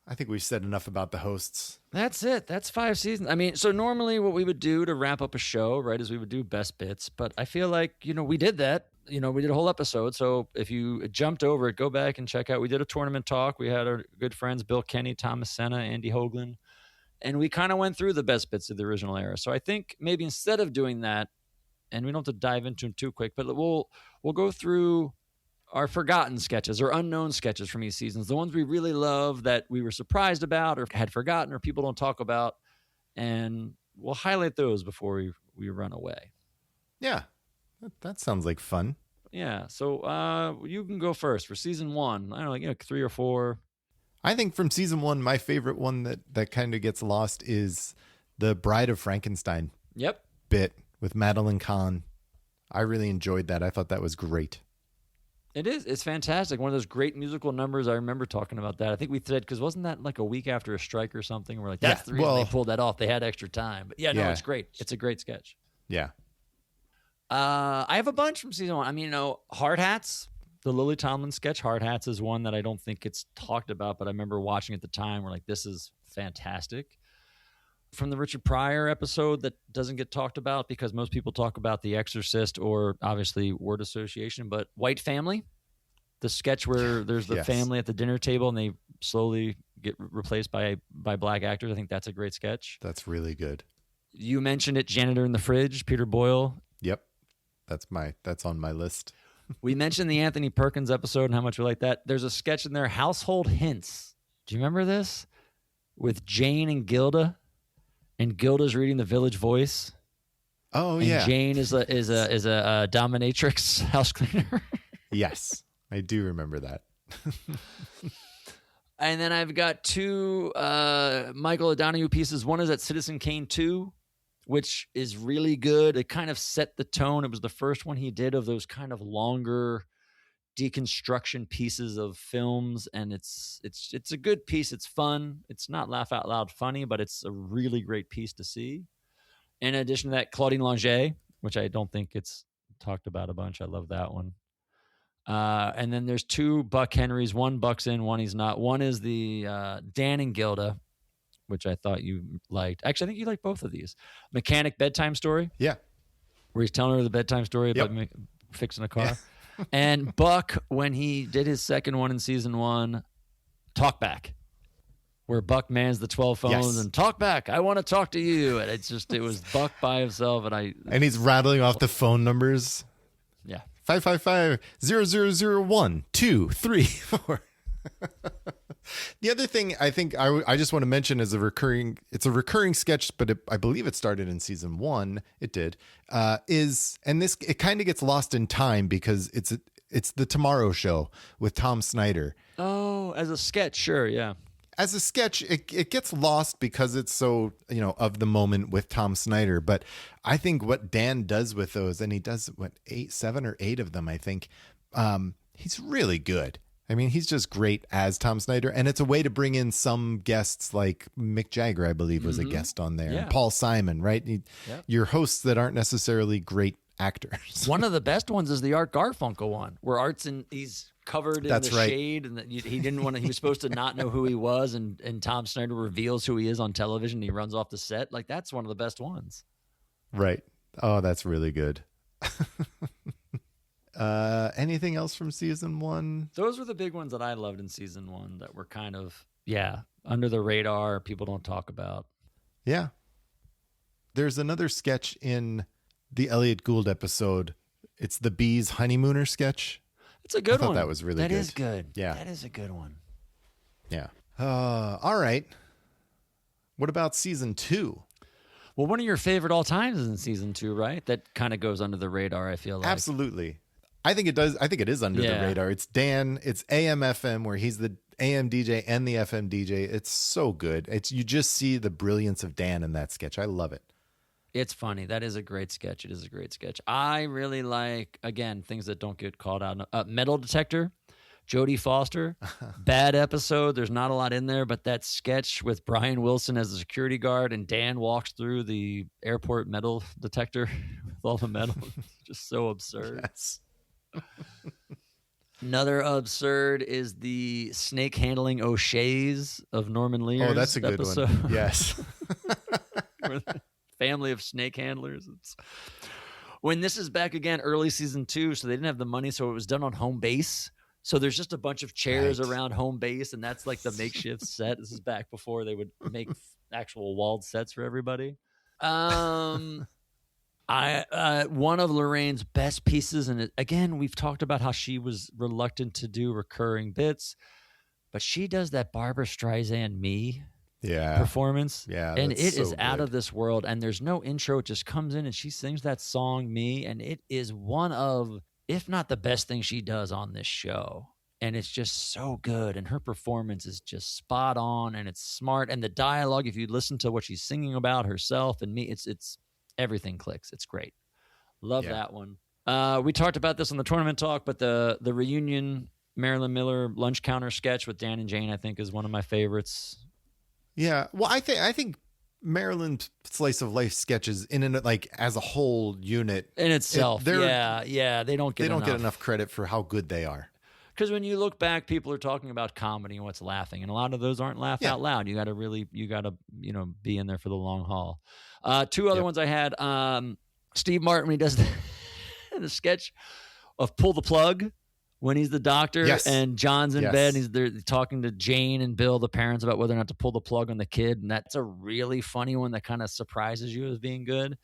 I think we've said enough about the hosts. That's it. That's 5 seasons. I mean, so normally what we would do to wrap up a show, right, is we would do best bits. But I feel like, we did that. We did a whole episode. So if you jumped over it, go back and check out. We did a tournament talk. We had our good friends, Bill Kenny, Thomas Senna, Andy Hoagland. And we kind of went through the best bits of the original era. So I think maybe instead of doing that, and we don't have to dive into them too quick, but we'll go through our forgotten sketches or unknown sketches from these seasons, the ones we really love that we were surprised about or had forgotten or people don't talk about, and we'll highlight those before we run away. Yeah, that sounds like fun. Yeah, so you can go first for season 1. I don't know, 3 or 4. I think from season 1, my favorite one that kind of gets lost is the Bride of Frankenstein. Yep. Bit with Madeline Kahn. I really enjoyed that. I thought that was great. It is. It's fantastic. One of those great musical numbers. I remember talking about that. I think we said, because wasn't that like a week after a strike or something? We're like, that's the reason they pulled that off. They had extra time. But no, it's great. It's a great sketch. Yeah. I have a bunch from season 1. I mean, Hard Hats, the Lily Tomlin sketch. Hard Hats is one that I don't think it's talked about, but I remember watching at the time. We're like, this is fantastic. From the Richard Pryor episode that doesn't get talked about because most people talk about The Exorcist or obviously word association, but White Family, the sketch where there's the family at the dinner table and they slowly get replaced by black actors. I think that's a great sketch. That's really good. You mentioned it, Janitor in the Fridge, Peter Boyle. Yep. That's on my list. We mentioned the Anthony Perkins episode and how much we like that. There's a sketch in there, Household Hints. Do you remember this? With Jane and Gilda. And Gilda's reading The Village Voice. Oh, and yeah. Jane is a dominatrix house cleaner. Yes, I do remember that. And then I've got 2 Michael O'Donoghue pieces. One is at Citizen Kane 2, which is really good. It kind of set the tone. It was the first one he did of those kind of longer deconstruction pieces of films, and it's a good piece. It's fun. It's not laugh out loud funny, but it's a really great piece to see. In addition to that, Claudine Longet, which I don't think it's talked about a bunch. I love that one. And then there's 2 Buck Henrys. One Buck's in, one he's not. One is the Dan and Gilda, which I thought you liked. Actually, I think you liked both of these. Mechanic Bedtime Story. Yeah. Where he's telling her the bedtime story about fixing a car. Yeah. And Buck, when he did his second one in season 1, Talk Back, where Buck mans the 12 phones and talk back. I want to talk to you. And it was Buck by himself. And he's rattling off the phone numbers. Yeah. 555-0001-234. The other thing I think I just want to mention is it's a recurring sketch, but I believe it started in season 1. It did. It kind of gets lost in time because it's the Tomorrow Show with Tom Snyder. Oh, as a sketch, sure, yeah. As a sketch, it gets lost because it's so, of the moment with Tom Snyder. But I think what Dan does with those, and he does 7 or 8 of them, I think, he's really good. I mean, he's just great as Tom Snyder. And it's a way to bring in some guests like Mick Jagger, I believe, was a guest on there. Yeah. And Paul Simon, right? Your hosts that aren't necessarily great actors. One of the best ones is the Art Garfunkel one, where he's covered in shade, and he didn't want to. He was supposed to not know who he was, and Tom Snyder reveals who he is on television. He runs off the set. Like, that's one of the best ones. Right. Oh, that's really good. Anything else from season 1? Those were the big ones that I loved in season 1 that were kind of under the radar. People don't talk about. Yeah. There's another sketch in the Elliot Gould episode. It's the Bees Honeymooner sketch. It's a good one. That was really good. That is good. Yeah. That is a good one. Yeah. All right. What about season 2? Well, one of your favorite all times is in season 2, right? That kind of goes under the radar, I feel like. Absolutely. I think it does. I think it is under the radar. It's Dan. It's AM FM, where he's the AM DJ and the FM DJ. It's so good. You just see the brilliance of Dan in that sketch. I love it. It's funny. That is a great sketch. It is a great sketch. I really like, again, things that don't get called out. Metal Detector, Jodie Foster. Bad episode. There's not a lot in there, but that sketch with Brian Wilson as a security guard and Dan walks through the airport metal detector with all the metal. Just so absurd. Yes. Another absurd is the snake handling O'Shea's of Norman Lear's. Oh, that's a good episode. One. Yes. Family of snake handlers. When this is back again, early season 2, so they didn't have the money, so it was done on home base. So there's just a bunch of chairs around home base, and that's like the makeshift set. This is back before they would make actual walled sets for everybody. One of Lorraine's best pieces, and again, we've talked about how she was reluctant to do recurring bits, but she does that Barbra Streisand Me performance. Yeah. And it is out of this world. And there's no intro. It just comes in and she sings that song Me. And it is one of, if not the best thing she does on this show. And it's just so good. And her performance is just spot on and it's smart. And the dialogue, if you listen to what she's singing about herself and me, it's everything clicks. It's great. Love that one. We talked about this on the tournament talk, but the reunion Marilyn Miller lunch counter sketch with Dan and Jane, I think, is one of my favorites. Yeah. Well, I think Maryland slice of life sketches as a whole unit in itself. They don't get enough credit for how good they are. Because when you look back, people are talking about comedy and what's laughing, and a lot of those aren't laugh out loud. You got to be in there for the long haul. 2 other ones I had. Steve Martin, when he does the sketch of Pull the Plug, when he's the doctor and John's in bed and they're talking to Jane and Bill, the parents, about whether or not to pull the plug on the kid. And that's a really funny one that kind of surprises you as being good.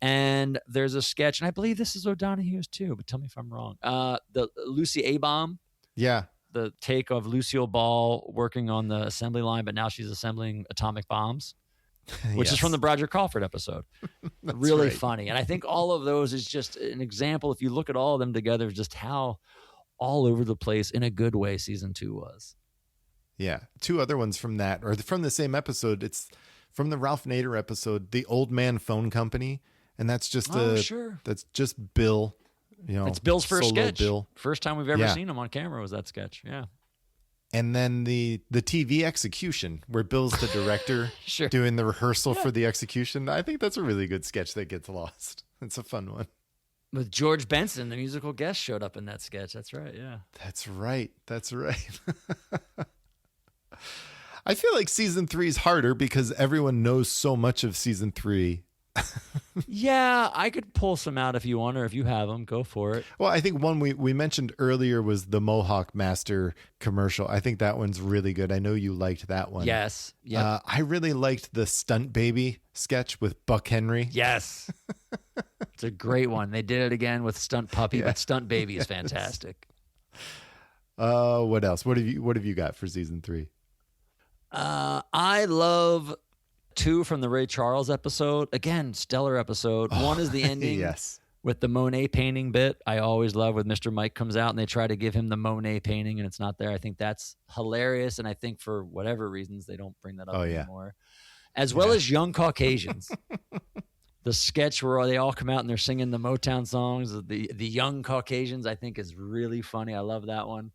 And there's a sketch, and I believe this is O'Donoghue's too, but tell me if I'm wrong. The Lucy A-Bomb. Yeah. The take of Lucille Ball working on the assembly line, but now she's assembling atomic bombs, which is from the Roger Crawford episode. Really funny. And I think all of those is just an example, if you look at all of them together, just how all over the place in a good way season 2 was. Yeah. 2 other ones from that, or from the same episode. It's from the Ralph Nader episode, the Old Man Phone Company, and that's just sure. that's just Bill. It's Bill's first solo sketch. Bill. First time we've ever seen him on camera was that sketch. Yeah. And then the TV execution, where Bill's the director Sure. doing the rehearsal for the execution. I think that's a really good sketch that gets lost. It's a fun one. With George Benson, the musical guest, showed up in that sketch. That's right. Yeah. That's right. That's right. I feel like season 3 is harder because everyone knows so much of season 3. Yeah, I could pull some out if you want, or if you have them, go for it. Well, I think one we mentioned earlier was the Mohawk Master commercial. I think that one's really good. I know you liked that one. Yes. Yeah. I really liked the Stunt Baby sketch with Buck Henry. Yes. It's a great one. They did it again with Stunt Puppy, but Stunt Baby is fantastic. What else? What have you got for season 3? I love 2 from the Ray Charles episode. Again, stellar episode. One is the ending yes. with the Monet painting bit. I always love when Mr. Mike comes out and they try to give him the Monet painting and it's not there. I think that's hilarious. And I think for whatever reasons, they don't bring that up anymore. As well as Young Caucasians. The sketch where they all come out and they're singing the Motown songs. The Young Caucasians, I think, is really funny. I love that one.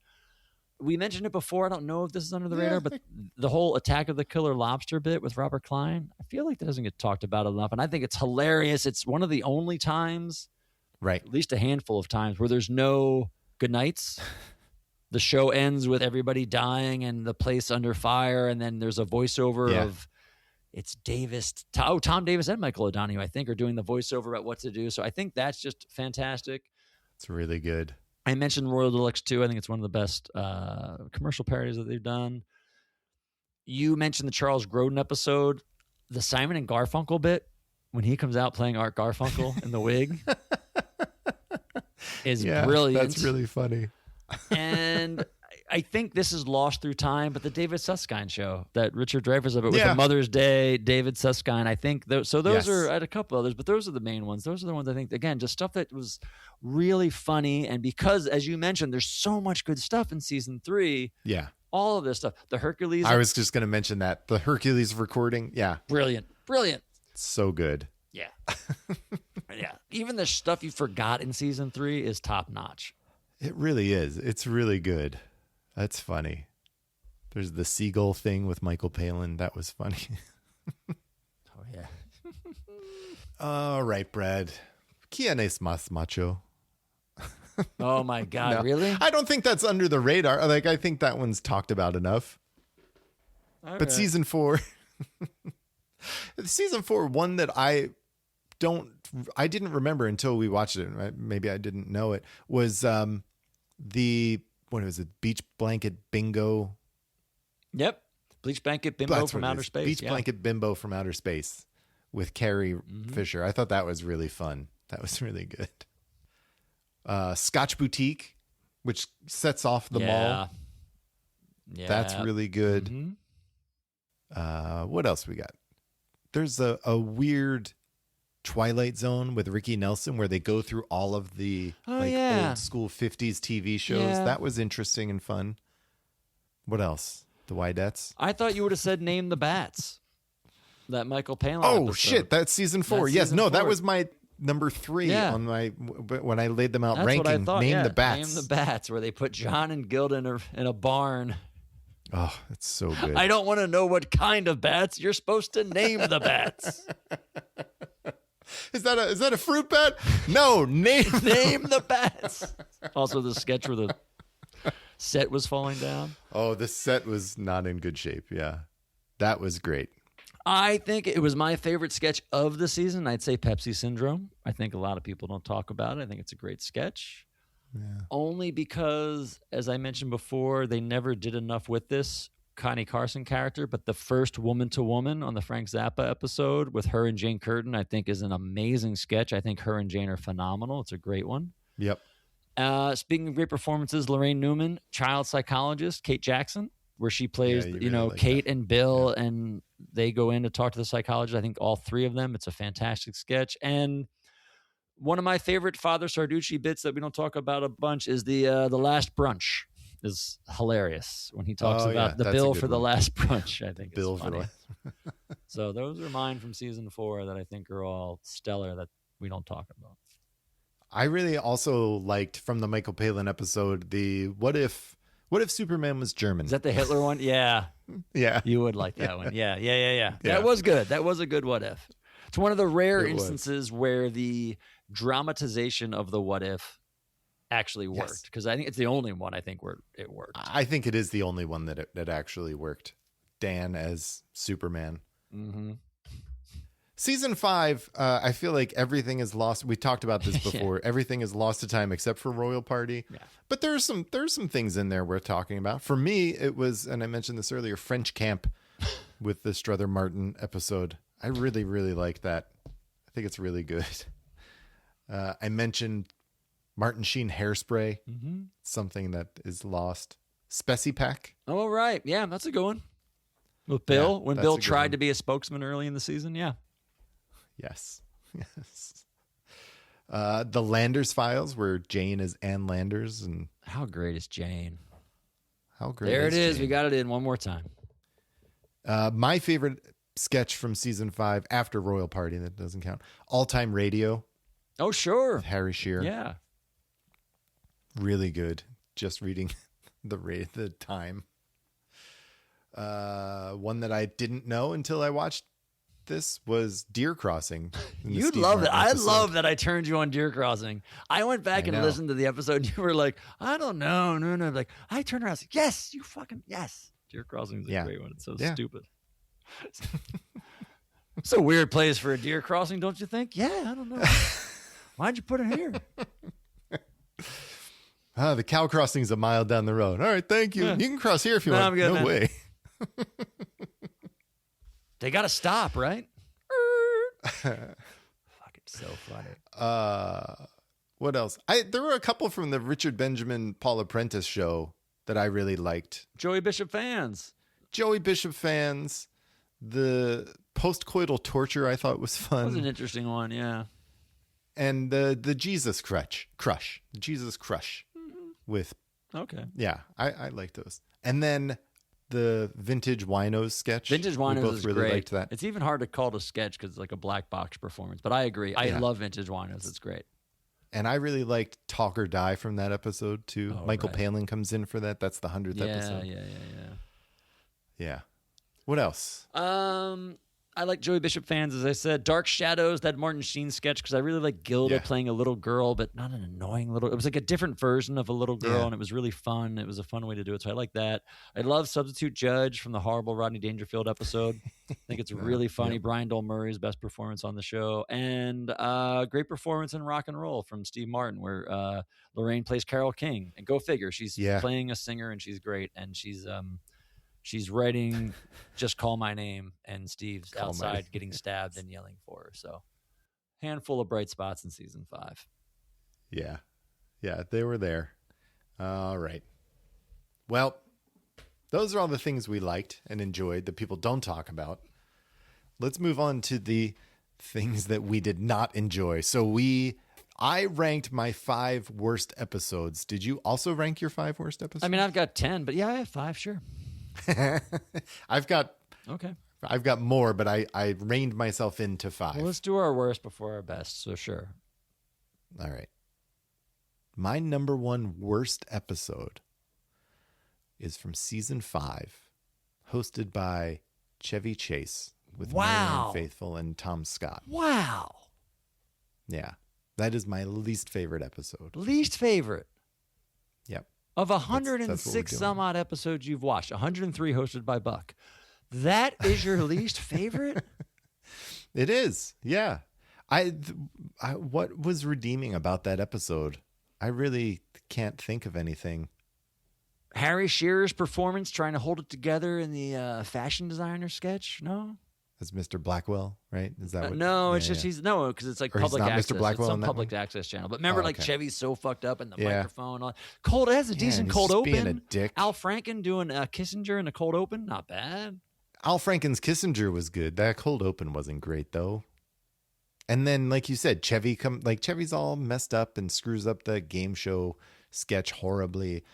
We mentioned it before. I don't know if this is under the radar, but the whole Attack of the Killer Lobster bit with Robert Klein, I feel like that doesn't get talked about enough. And I think it's hilarious. It's one of the only times, right, at least a handful of times, where there's no good nights. The show ends with everybody dying and the place under fire. And then there's a voiceover of it's Davis. Tom Davis and Michael O'Donoghue, I think, are doing the voiceover about what to do. So I think that's just fantastic. It's really good. I mentioned Royal Deluxe 2. I think it's one of the best commercial parodies that they've done. You mentioned the Charles Grodin episode, the Simon and Garfunkel bit, when he comes out playing Art Garfunkel in the wig, is brilliant. That's really funny. And I think this is lost through time, but the David Susskind show, that Richard Dreyfuss of it with the Mother's Day, David Susskind, I think those are at a couple others, but those are the main ones. Those are the ones I think, again, just stuff that was really funny. And because, as you mentioned, there's so much good stuff in season 3. Yeah. All of this stuff. The Hercules. I was just going to mention that. The Hercules recording. Yeah. Brilliant. So good. Yeah. Yeah. Even the stuff you forgot in season 3 is top notch. It really is. It's really good. That's funny. There's the seagull thing with Michael Palin. That was funny. Oh, yeah. All right, Brad. ¿Quién es más macho? Oh, my God. No, really? I don't think that's under the radar. Like, I think that one's talked about enough. All but right. season 4, one that I didn't remember until we watched it. Maybe I didn't know it, was what was it? Beach Blanket Bingo. Yep. Beach Blanket Bimbo from Outer Space. Beach Blanket Bimbo from Outer Space with Carrie Fisher. I thought that was really fun. That was really good. Scotch Boutique, which sets off the mall. Yeah. That's really good. Mm-hmm. What else we got? There's a weird Twilight Zone with Ricky Nelson where they go through all of the old school 50s TV shows. Yeah. That was interesting and fun. What else? The Widettes? I thought you would have said Name the Bats. That Michael Palin episode. Shit, that's season 4. That's yes, season no, 4. that was my number 3 on my when I laid them out That's ranking. what I thought. Name the Bats. Name the Bats, where they put John and Gilda in a barn. Oh, it's so good. I don't want to know what kind of bats. You're supposed to name the bats. Is that a fruit bat? No, name the bats. Also, the sketch where the set was falling down. Oh, the set was not in good shape. Yeah, that was great. I think it was my favorite sketch of the season. I'd say Pepsi Syndrome. I think a lot of people don't talk about it. I think it's a great sketch. Yeah. Only because, as I mentioned before, they never did enough with this Connie Carson character, but the first Woman to Woman on the Frank Zappa episode with her and Jane Curtin, I think, is an amazing sketch. I think her and Jane are phenomenal. It's a great one. Yep. Speaking of great performances, Lorraine Newman, child psychologist, Kate Jackson, where she plays, Kate and Bill, and they go in to talk to the psychologist. I think all 3 of them. It's a fantastic sketch. And one of my favorite Father Sarducci bits that we don't talk about a bunch is the last brunch. is hilarious when he talks Oh, about yeah, the that's a bill good for the one. last brunch. I think Bill it's for funny. the So those are mine from season 4 that I think are all stellar that we don't talk about. I really also liked from the Michael Palin episode the what if Superman was German? Is that the Hitler one? Yeah. Yeah. You would like that one. Yeah. Yeah. That was good. That was a good what if. It's one of the rare It was. instances where the dramatization of the what if actually Yes. worked, because I think it's the only one I think where it worked. I think it is the only one that actually worked. Dan as Superman. Mm-hmm. Season 5, I feel like everything is lost. We talked about this before. Yeah. Everything is lost to time except for Royal Party. Yeah. But there's some things in there worth talking about. For me, it was, and I mentioned this earlier, French Camp with the Strother Martin episode. I really, really like that. I think it's really good. I mentioned Martin Sheen Hairspray, something that is lost. Speci Pack. Oh, right. Yeah, that's a good one. With Bill, Yeah, when that's Bill a good tried one. to be a spokesman early in the season. Yeah. Yes. Yes. The Landers Files, where Jane is Ann Landers, and How great is Jane? how great There it is. Jane? We got it in one more time. My favorite sketch from season 5 after Royal Party, that doesn't count. All Time Radio Oh, sure. with Harry Shearer. Yeah. Really good. Just reading the time. One that I didn't know until I watched this was Deer Crossing. in the You'd Steve love it. Martin I episode. love that I turned you on Deer Crossing. I went back I and know. listened to the episode, and you were like, I don't know. No. Like, I turned around and said, yes, you fucking, yes. Deer Crossing is a Yeah. great one. It's so Yeah. stupid. It's a weird place for a deer crossing, don't you think? Yeah, I don't know. Why'd you put it here? The cow crossing's a mile down the road. All right, thank you. Yeah. You can cross here if you No, want. I'm good, no man. way. They got to stop, right? Fucking so funny. What else? There were a couple from the Richard Benjamin Paula Prentice show that I really liked. Joey Bishop fans. Joey Bishop fans. The postcoital torture I thought was That was an fun. interesting one, yeah. And the Jesus crush. Jesus crush. With Okay. yeah, I like those. And then the Vintage Winos sketch. Vintage We Winos both is really great. liked that. It's even hard to call it a sketch because it's like a black box performance. But I agree. I Yeah. love Vintage Winos. It's great. And I really liked Talk or Die from that episode too. Oh, Michael right. Palin comes in for that. That's the 100th Yeah, episode. yeah. Yeah. What else? I like Joey Bishop fans, as I said. Dark Shadows, that Martin Sheen sketch, because I really like Gilda Yeah. playing a little girl, but not an annoying little. It was like a different version of a little girl, Yeah. and it was really fun. It was a fun way to do it, so I like that. I love Substitute Judge from the horrible Rodney Dangerfield episode. I think it's really funny. Yep. Brian Dole Murray's best performance on the show, and great performance in Rock and Roll from Steve Martin, where Lorraine plays Carole King. And go figure, she's Yeah. playing a singer, and she's great, and she's writing Just Call My Name, and Steve's Call My outside Name. getting stabbed and yelling for her. So, handful of bright spots in season 5. Yeah. Yeah, they were there. All right. Well, those are all the things we liked and enjoyed that people don't talk about. Let's move on to the things that we did not enjoy. So I ranked my 5 worst episodes. Did you also rank your 5 worst episodes? I mean, I've got 10, but yeah, I have 5, sure. I've got Okay. more, but I reined myself into 5. Well, let's do our worst before our best. So, sure. All right. My number 1 worst episode is from season 5, hosted by Chevy Chase with Wow. Marianne Faithfull and Tom Scott. Wow. Yeah. That is my least favorite episode. Least favorite Yep. of that's what we're 106 doing. some odd episodes you've watched, 103 hosted by Buck. That is your least favorite? It is. Yeah. What was redeeming about that episode? I really can't think of anything. Harry Shearer's performance trying to hold it together in the fashion designer sketch? No? As Mr. Blackwell, right? Is that what? No, yeah, it's just yeah. because it's like Or he's public not Mr. access. Blackwell It's on some that public one? access channel. But remember, Oh, like okay. Chevy's so fucked up and the Yeah. microphone. Cold. It has a Yeah, decent and cold he's being open. a dick. Al Franken doing Kissinger in a cold open. Not bad. Al Franken's Kissinger was good. That cold open wasn't great though. And then, like you said, Chevy's all messed up and screws up the game show sketch horribly.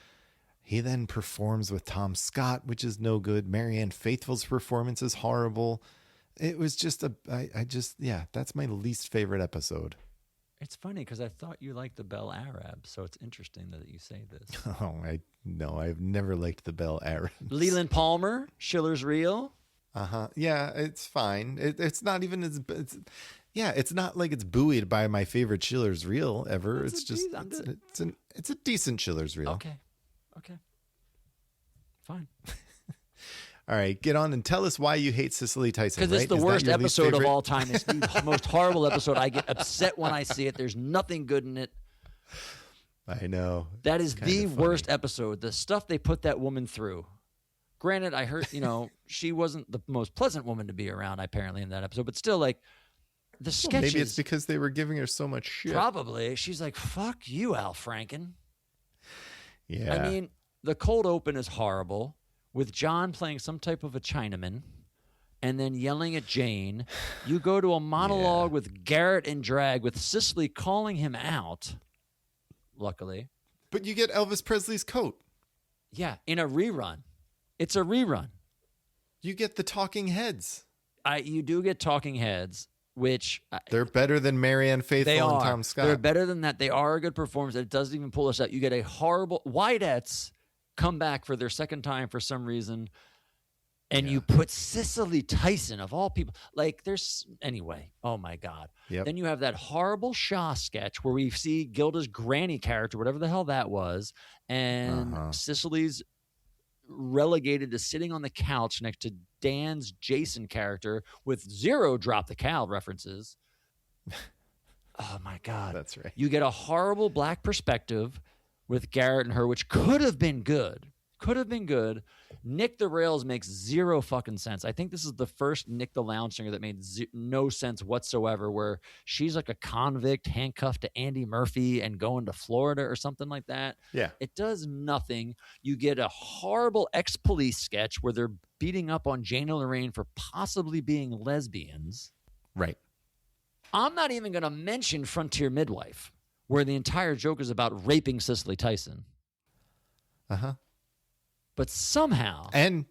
He then performs with Tom Scott, which is no good. Marianne Faithfull's performance is horrible. It was just that's my least favorite episode. It's funny because I thought you liked the Bell Arab, so it's interesting that you say this. Oh, I've never liked the Bell Arabs. Leland Palmer, Schiller's Reel. Yeah, it's fine. It's not even as. It's not like it's buoyed by my favorite Schiller's Reel ever. It's just it's a decent Schiller's Reel. Okay, fine. All right, get on and tell us why you hate Cicely Tyson. Because it's the worst episode of all time. It's the most horrible episode. I get upset when I see it. There's nothing good in it. I know. That is the worst episode. The stuff they put that woman through. Granted, I heard, she wasn't the most pleasant woman to be around, apparently, in that episode. But still, like, the sketches. Maybe it's because they were giving her so much shit. Probably. She's like, fuck you, Al Franken. Yeah. I mean, the cold open is horrible. With John playing some type of a Chinaman and then yelling at Jane. You go to a monologue with Garrett in drag with Cicely calling him out, luckily. But you get Elvis Presley's coat. Yeah, in a rerun. It's a rerun. You get the talking heads. You do get talking heads, which... They're better than Marianne Faithfull and Tom Scott. They're better than that. They are a good performance. It doesn't even pull us out. You get a horrible... Whiteettes come back for their second time for some reason, and you put Cicely Tyson, of all people, like anyway, oh my God. Yep. Then you have that horrible Shaw sketch where we see Gilda's granny character, whatever the hell that was, and Cicely's relegated to sitting on the couch next to Dan's Jason character with zero drop the cow references. Oh my God. That's right. You get a horrible black perspective with Garrett and her, which could have been good. Nick the Rails makes zero fucking sense. I think this is the first Nick the Lounge Singer that made no sense whatsoever, where she's like a convict handcuffed to Andy Murphy and going to Florida or something like that. Yeah. It does nothing. You get a horrible ex-police sketch where they're beating up on Jane and Lorraine for possibly being lesbians. Right. I'm not even going to mention Frontier Midwife, where the entire joke is about raping Cicely Tyson. But somehow... And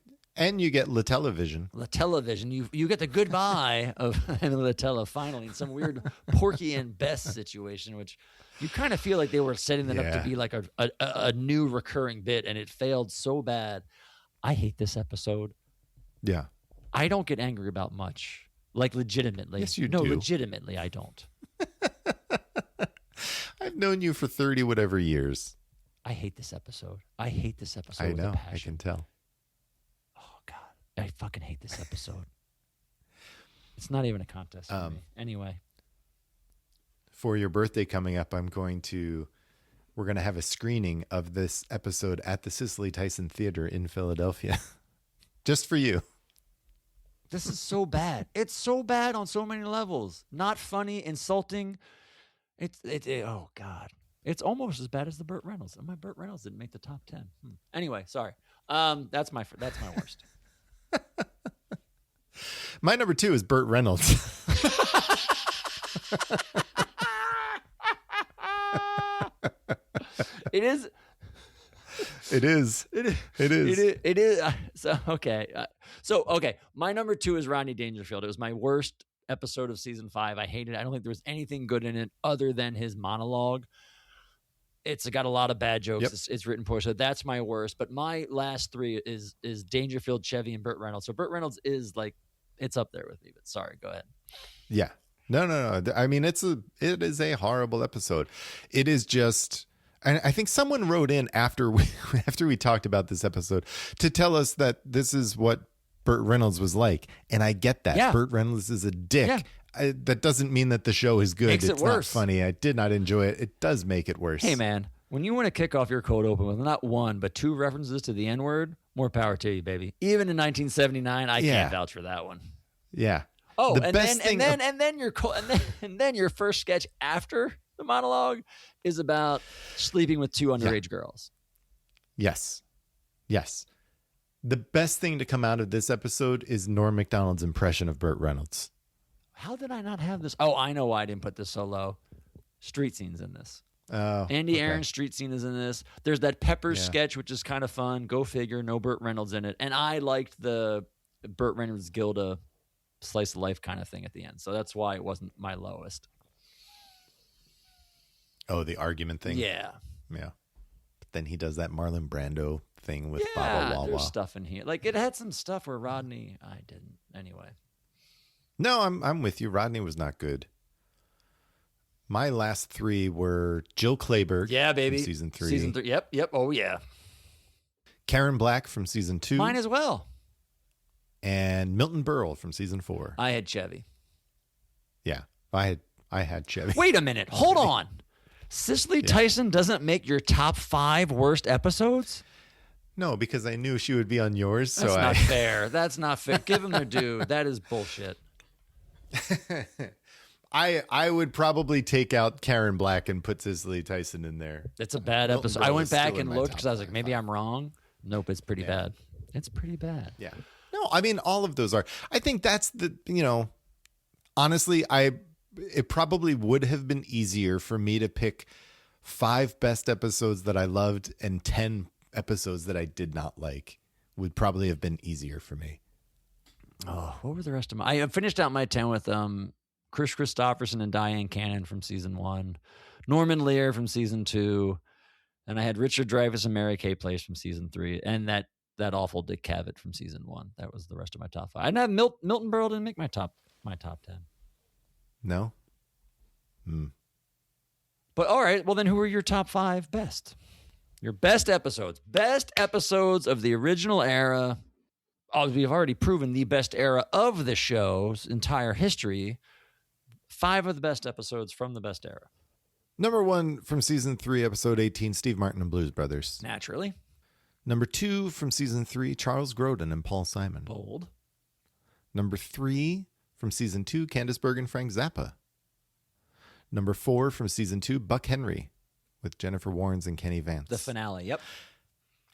you get La Television. La Television. You get the goodbye of La Tele finally in some weird Porky and Bess situation, which you kind of feel like they were setting that up to be like a new recurring bit, and it failed so bad. I hate this episode. Yeah. I don't get angry about much. Like, legitimately. Yes, you do. No, legitimately, I don't. I've known you for 30 whatever years. I hate this episode. I hate this episode I with know. a passion. I can tell. Oh, God. I fucking hate this episode. It's not even a contest for me. Anyway. For your birthday coming up, we're going to have a screening of this episode at the Cicely Tyson Theater in Philadelphia. Just for you. This is so bad. It's so bad on so many levels. Not funny, insulting. Oh God. It's almost as bad as the Burt Reynolds. And my Burt Reynolds didn't make the top 10. Anyway, sorry. That's my worst. My number 2 is Burt Reynolds. It is. So, okay. My number 2 is Rodney Dangerfield. It was my worst episode of season 5. I hated it. I don't think there was anything good in it other than his monologue. It's got a lot of bad jokes. Yep. It's written poor. So that's my worst. But my last 3 is Dangerfield, Chevy, and Burt Reynolds. So Burt Reynolds is like, it's up there with me. But sorry, go ahead. Yeah. No. I mean, it is a horrible episode. It is just... And I think someone wrote in after we talked about this episode to tell us that this is what Burt Reynolds was like. And I get that. Yeah. Burt Reynolds is a dick. Yeah. That doesn't mean that the show is good. Makes it worse. Not funny. I did not enjoy it. It does make it worse. Hey, man, when you want to kick off your cold open with not 1, but 2 references to the N-word, more power to you, baby. Even in 1979, I can't vouch for that one. Yeah. Oh, and then your first sketch after the monologue is about sleeping with 2 underage girls. Yes. The best thing to come out of this episode is Norm Macdonald's impression of Burt Reynolds. How did I not have this? Oh, I know why I didn't put this so low. Street scenes in this. Andy okay. Aaron's street scene is in this. There's that Peppers Yeah. sketch, which is kind of fun. Go figure. No Burt Reynolds in it. And I liked the Burt Reynolds Gilda slice of life kind of thing at the end. So that's why it wasn't my lowest. Oh, the argument thing. Yeah. Yeah. But then he does that Marlon Brando thing with Yeah, Baba Wawa. there's stuff in here. Like, it had some stuff where Rodney, I didn't. Anyway. No, I'm with you. Rodney was not good. My last three were Jill Clayburgh. Yeah, baby. From season 3. Season 3. Yep. Oh, yeah. Karen Black from season 2. Mine as well. And Milton Berle from season 4. I had Chevy. Yeah. I had Chevy. Wait a minute. Hold on. Cicely Tyson doesn't make your top 5 worst episodes? No, because I knew she would be on yours. That's so not fair. That's not fair. Give them their due. That is bullshit. I would probably take out Karen Black and put Cicely Tyson in there. It's a bad Milton episode. Berle I is went back still in and my looked top because I was like, 5. maybe I'm wrong. Nope, it's pretty bad. It's pretty bad. Yeah. No, I mean, all of those are. I think that's honestly, it probably would have been easier for me to pick 5 best episodes that I loved and 10 episodes that I did not like. Would probably have been easier for me. Oh, what were the rest of my? I finished out my 10 with Chris Christopherson and Diane Cannon from season 1, Norman Lear from season 2, and I had Richard Dreyfuss and Mary Kay Place from season 3, and that awful Dick Cavett from season 1. That was the rest of my top 5. I didn't have Milton Berle didn't make my top 10. No. But all right, well then, who are your top 5 best? Your best episodes of the original era. Oh, we've already proven the best era of the show's entire history. 5 of the best episodes from the best era. Number 1 from season 3, episode 18, Steve Martin and Blues Brothers. Naturally. Number 2 from season 3, Charles Grodin and Paul Simon. Bold. Number 3 from season 2, Candice Bergen and Frank Zappa. Number 4 from season 2, Buck Henry with Jennifer Warnes and Kenny Vance. The finale, yep.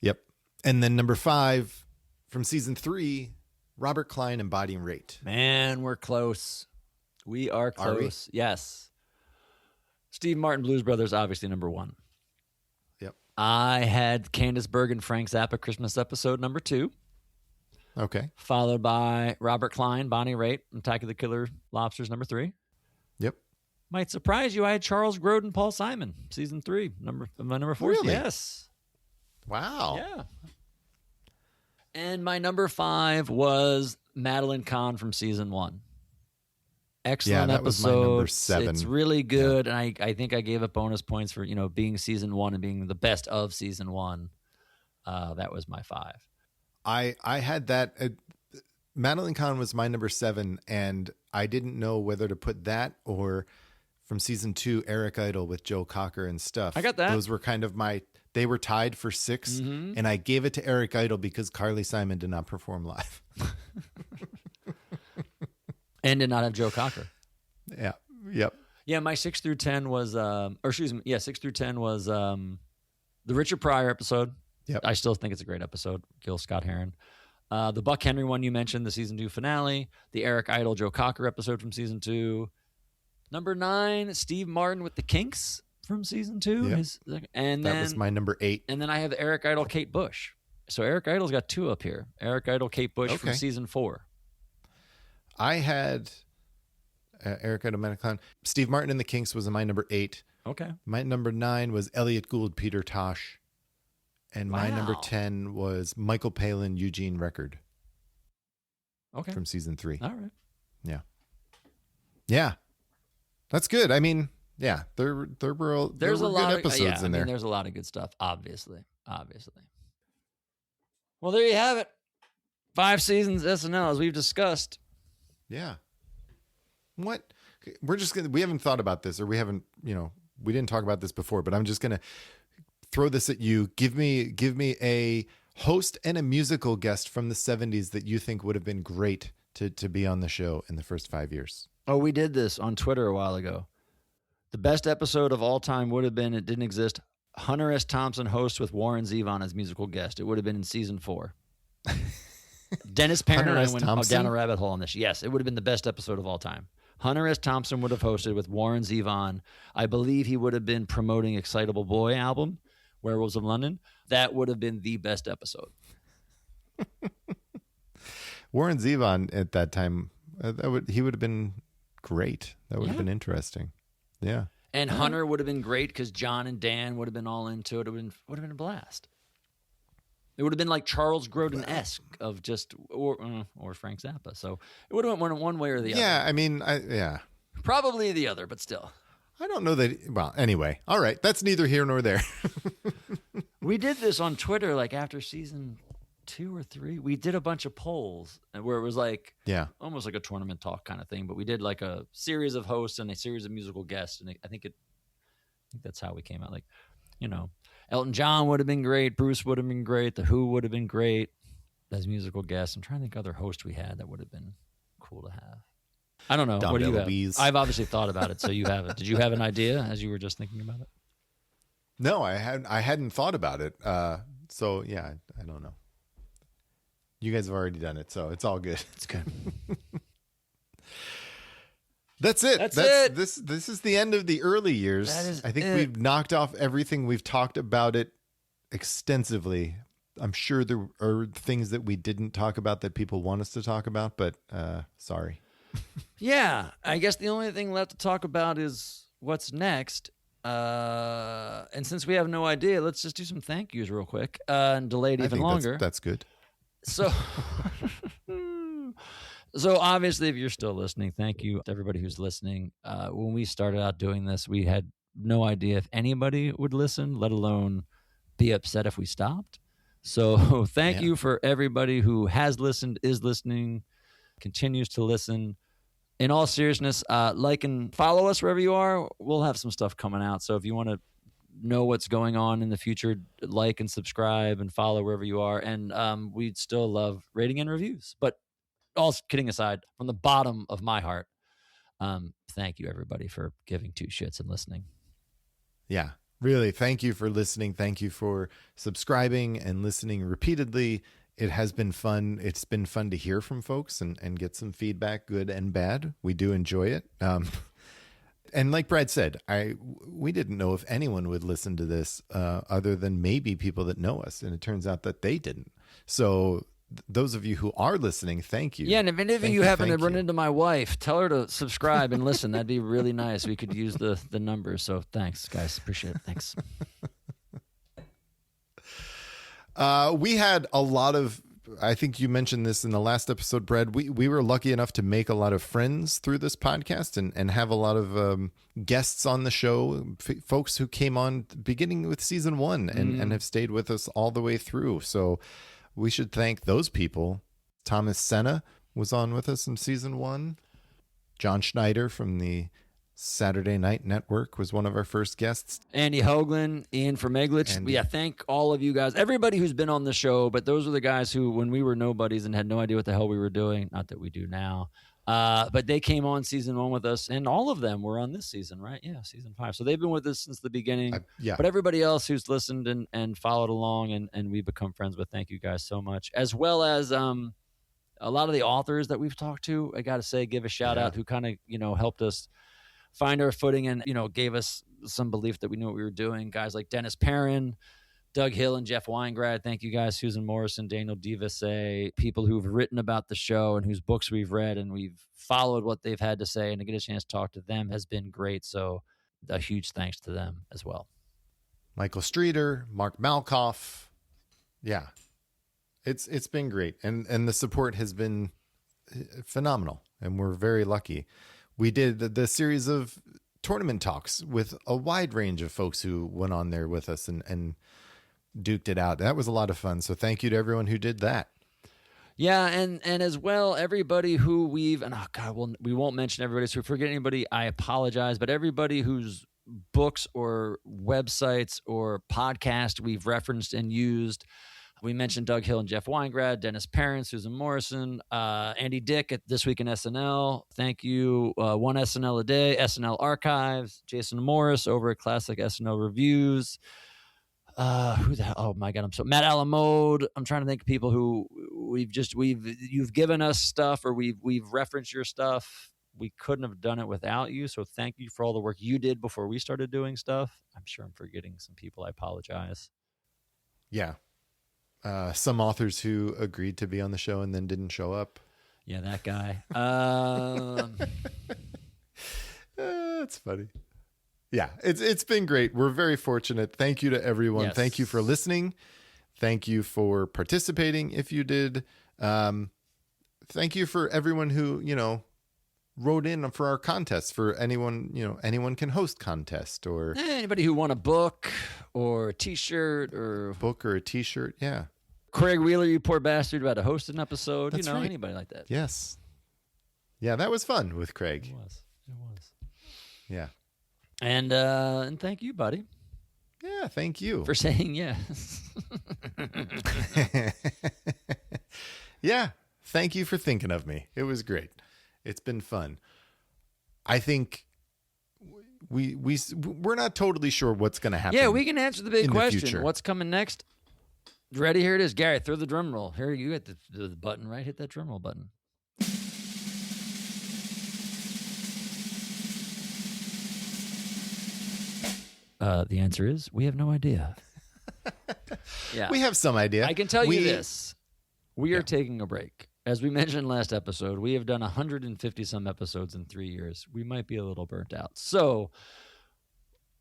Yep. And then number 5 from season 3, Robert Klein and Body and Rate. Man, we're close. We are close. Yes. Steve Martin, Blues Brothers, obviously number 1. Yep. I had Candice Bergen, Frank Zappa Christmas episode number 2. Okay. Followed by Robert Klein, Bonnie Raitt, Attack of the Killer Lobsters number 3. Yep. Might surprise you, I had Charles Grodin, Paul Simon, season 3, number 4. Really? Yes. Wow. Yeah. And my number 5 was Madeline Kahn from season 1. Excellent that episode. was my number 7. It's really good, and I think I gave it bonus points for being season 1 and being the best of season 1. That was my 5. I had that. Madeline Kahn was my number 7, and I didn't know whether to put that or from season 2, Eric Idle with Joe Cocker and stuff. I got that. Those were kind of they were tied for 6, and I gave it to Eric Idle because Carly Simon did not perform live. And did not have Joe Cocker. Yeah. Yep. Yeah, my 6 through 10 was, 6 through 10 was the Richard Pryor episode. Yep. I still think it's a great episode. Gil Scott Heron. The Buck Henry one you mentioned, the season 2 finale. The Eric Idle, Joe Cocker episode from season 2. Number 9, Steve Martin with the Kinks from season 2. Yep. That was my number 8. And then I have Eric Idle, Kate Bush. So Eric Idle's got 2 up here. Eric Idle, Kate Bush from season 4. I had Eric Idle, Madeline Kahn. Steve Martin and the Kinks was in my number 8. Okay. My number 9 was Elliot Gould, Peter Tosh. And my number Wow. 10 was Michael Palin, Eugene Record. Okay. From season 3. All right. Yeah. Yeah. That's good. I mean, yeah, there were There's a lot good episodes in there. There's a lot of good stuff, obviously. Well, there you have it. 5 seasons SNL, as we've discussed. Yeah. What? We haven't thought about this, or we didn't talk about this before, but I'm just going to throw this at you. Give me a host and a musical guest from the 70s that you think would have been great to be on the show in the first 5 years. Oh, we did this on Twitter a while ago. The best episode of all time would have been, it didn't exist, Hunter S. Thompson host with Warren Zevon as musical guest. It would have been in season 4. Dennis Parent and I went down a rabbit hole on this. Yes, it would have been the best episode of all time. Hunter S. Thompson would have hosted with Warren Zevon. I believe he would have been promoting Excitable Boy album, Werewolves of London. That would have been the best episode. Warren Zevon at that time, he would have been great. That would have been interesting. Yeah. And Hunter would have been great because John and Dan would have been all into it. It would have been a blast. It would have been like Charles Grodin-esque of just, or Frank Zappa. So it would have went one way or the other. Yeah, I mean, Probably the other, but still. I don't know that. Well, anyway, all right. That's neither here nor there. We did this on Twitter, like after season 2 or 3. We did a bunch of polls where it was like, almost like a tournament talk kind of thing. But we did like a series of hosts and a series of musical guests, and I think that's how we came out. Like, Elton John would have been great, Bruce would have been great, The Who would have been great as musical guests. I'm trying to think other hosts we had that would have been cool to have. I don't know. Dom what do you DeLuise. have? I've obviously thought about it, so you haven't. Did you have an idea as you were just thinking about it? No, I hadn't thought about it. So yeah, I don't know. You guys have already done it, so it's all good. It's good. That's it. That's it. This is the end of the early years. I think we've knocked off everything. We've talked about it extensively. I'm sure there are things that we didn't talk about that people want us to talk about, but sorry. Yeah, I guess the only thing left to talk about is what's next. And since we have no idea, let's just do some thank yous real quick and delay it even longer. That's good. So, so obviously, if you're still listening, thank you to everybody who's listening. When we started out doing this, we had no idea if anybody would listen, let alone be upset if we stopped. So thank you for everybody who has listened, is listening, continues to listen. In all seriousness, like and follow us wherever you are. We'll have some stuff coming out. So if you want to know what's going on in the future, like and subscribe and follow wherever you are. And we'd still love rating and reviews. But all kidding aside, from the bottom of my heart, thank you, everybody, for giving 2 shits and listening. Yeah, really. Thank you for listening. Thank you for subscribing and listening repeatedly. It has been fun. It's been fun to hear from folks and get some feedback, good and bad. We do enjoy it. And like Brad said, we didn't know if anyone would listen to this other than maybe people that know us. And it turns out that they didn't. So those of you who are listening, thank you. Yeah, and if any of you happen to run into my wife, tell her to subscribe and listen. That'd be really nice. We could use the numbers. So thanks, guys. Appreciate it. Thanks. We had a lot of, I think you mentioned this in the last episode, Brad. We were lucky enough to make a lot of friends through this podcast and have a lot of guests on the show, folks who came on beginning with season 1 and have stayed with us all the way through. So we should thank those people. Thomas Senna was on with us in season 1. John Schneider from the Saturday Night Network was one of our first guests. Andy Hoagland, Ian Vermeglich. Yeah, thank all of you guys. Everybody who's been on the show, but those are the guys who, when we were nobodies and had no idea what the hell we were doing, not that we do now, but they came on season 1 with us, and all of them were on this season, right? Yeah, season 5. So they've been with us since the beginning. But everybody else who's listened and followed along and we've become friends with, thank you guys so much. As well as a lot of the authors that we've talked to, I got to say, give a shout out, who kind of, helped us find our footing and, gave us some belief that we knew what we were doing. Guys like Dennis Perrin, Doug Hill, and Jeff Weingrad. Thank you guys. Susan Morrison, Daniel Divasay, people who've written about the show and whose books we've read and we've followed what they've had to say, and to get a chance to talk to them has been great. So a huge thanks to them as well. Michael Streeter, Mark Malkoff. Yeah, it's been great. And the support has been phenomenal. And we're very lucky. We did the series of tournament talks with a wide range of folks who went on there with us and duked it out. That was a lot of fun. So thank you to everyone who did that. Yeah, and as well, everybody who we won't mention everybody. So if we forget anybody, I apologize. But everybody whose books or websites or podcast we've referenced and used. We mentioned Doug Hill and Jeff Weingrad, Dennis Perrin, Susan Morrison, Andy Dick at This Week in SNL. Thank you. One SNL a Day, SNL Archives, Jason Morris over at Classic SNL Reviews. Who the hell? Oh my God, Matt Alamode. I'm trying to think of people who you've given us stuff or we've referenced your stuff. we couldn't have done it without you. So thank you for all the work you did before we started doing stuff. I'm sure I'm forgetting some people. I apologize. Yeah. Some authors who agreed to be on the show and then didn't show up. Yeah, that guy. That's funny. Yeah, it's been great. We're very fortunate. Thank you to everyone. Yes. Thank you for listening. Thank you for participating if you did. Thank you for everyone who, wrote in for our contest. For anyone, anyone can host contest or Anybody who won a book or a T-shirt or a T-shirt. Yeah. Craig Wheeler, you poor bastard, about to host an episode. That's right. Anybody like that. Yes. Yeah, that was fun with Craig. It was. Yeah. And thank you, buddy. Yeah, thank you. For saying yes. Yeah, thank you for thinking of me. It was great. It's been fun. I think we're not totally sure what's going to happen. Yeah, we can answer the big question. Future. What's coming next? Ready? Here it is. Gary, throw the drum roll. Here, you hit the button, right? Hit that drum roll button. The answer is we have no idea. Yeah, we have some idea. I can tell you this. We are taking a break. As we mentioned last episode, we have done 150 some episodes in 3 years. We might be a little burnt out. So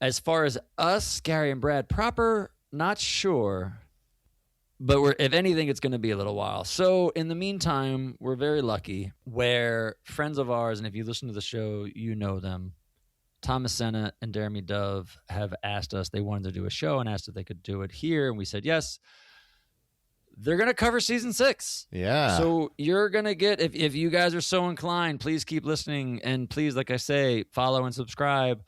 as far as us, Gary and Brad proper, not sure. But if anything, it's going to be a little while. So in the meantime, we're very lucky where friends of ours, and if you listen to the show, you know them, Thomas Senna and Jeremy Dove have asked us, they wanted to do a show and asked if they could do it here. And we said, yes. They're going to cover season 6. Yeah. So you're going to get, if you guys are so inclined, please keep listening. And please, like I say, follow and subscribe.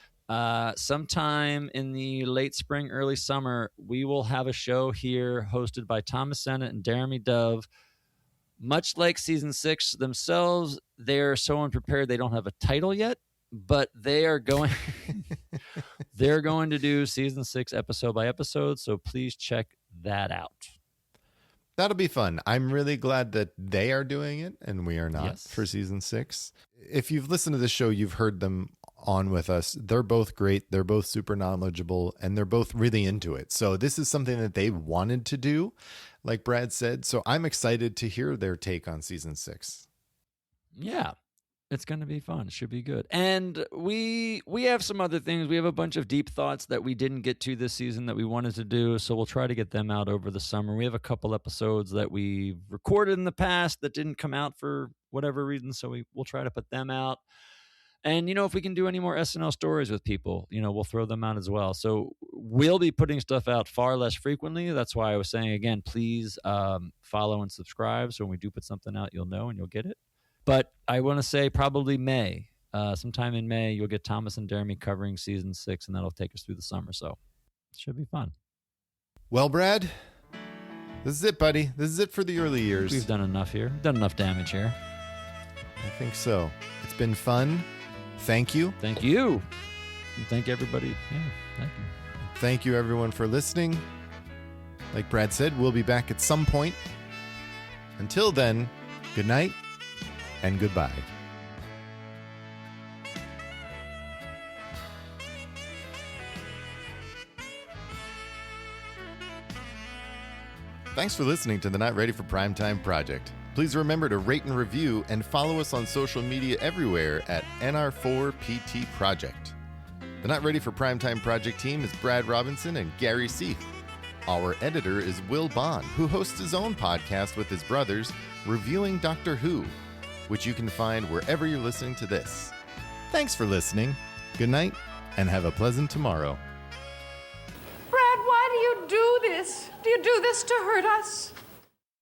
Sometime in the late spring, early summer, we will have a show here hosted by Thomas Senna and Jeremy Dove. Much like season 6 themselves, they're so unprepared they don't have a title yet, but they are going they're going to do season 6 episode by episode, so please check that out. That'll be fun. I'm really glad that they are doing it and we are not for season 6. If you've listened to the show, you've heard them on with us. They're both great. They're both super knowledgeable and they're both really into it. So this is something that they wanted to do, like Brad said. So I'm excited to hear their take on season 6. Yeah. It's going to be fun. It should be good. And we have some other things. We have a bunch of deep thoughts that we didn't get to this season that we wanted to do. So we'll try to get them out over the summer. We have a couple episodes that we recorded in the past that didn't come out for whatever reason. So we'll try to put them out. And, if we can do any more SNL stories with people, we'll throw them out as well. So we'll be putting stuff out far less frequently. That's why I was saying, again, please follow and subscribe. So when we do put something out, you'll know and you'll get it. But I want to say probably May. Sometime in May, you'll get Thomas and Jeremy covering season 6, and that'll take us through the summer. So it should be fun. Well, Brad, this is it, buddy. This is it for the early years. We've done enough here. Done enough damage here. I think so. It's been fun. Thank you. Thank you. And thank everybody. Yeah, thank you. Thank you, everyone, for listening. Like Brad said, we'll be back at some point. Until then, good night. And goodbye. Thanks for listening to the Not Ready for Primetime Project. Please remember to rate and review and follow us on social media everywhere at NR4PT Project. The Not Ready for Primetime Project team is Brad Robinson and Gary Seith. Our editor is Will Bond, who hosts his own podcast with his brothers, Reviewing Doctor Who, which you can find wherever you're listening to this. Thanks for listening. Good night, and have a pleasant tomorrow. Brad, why do you do this? Do you do this to hurt us?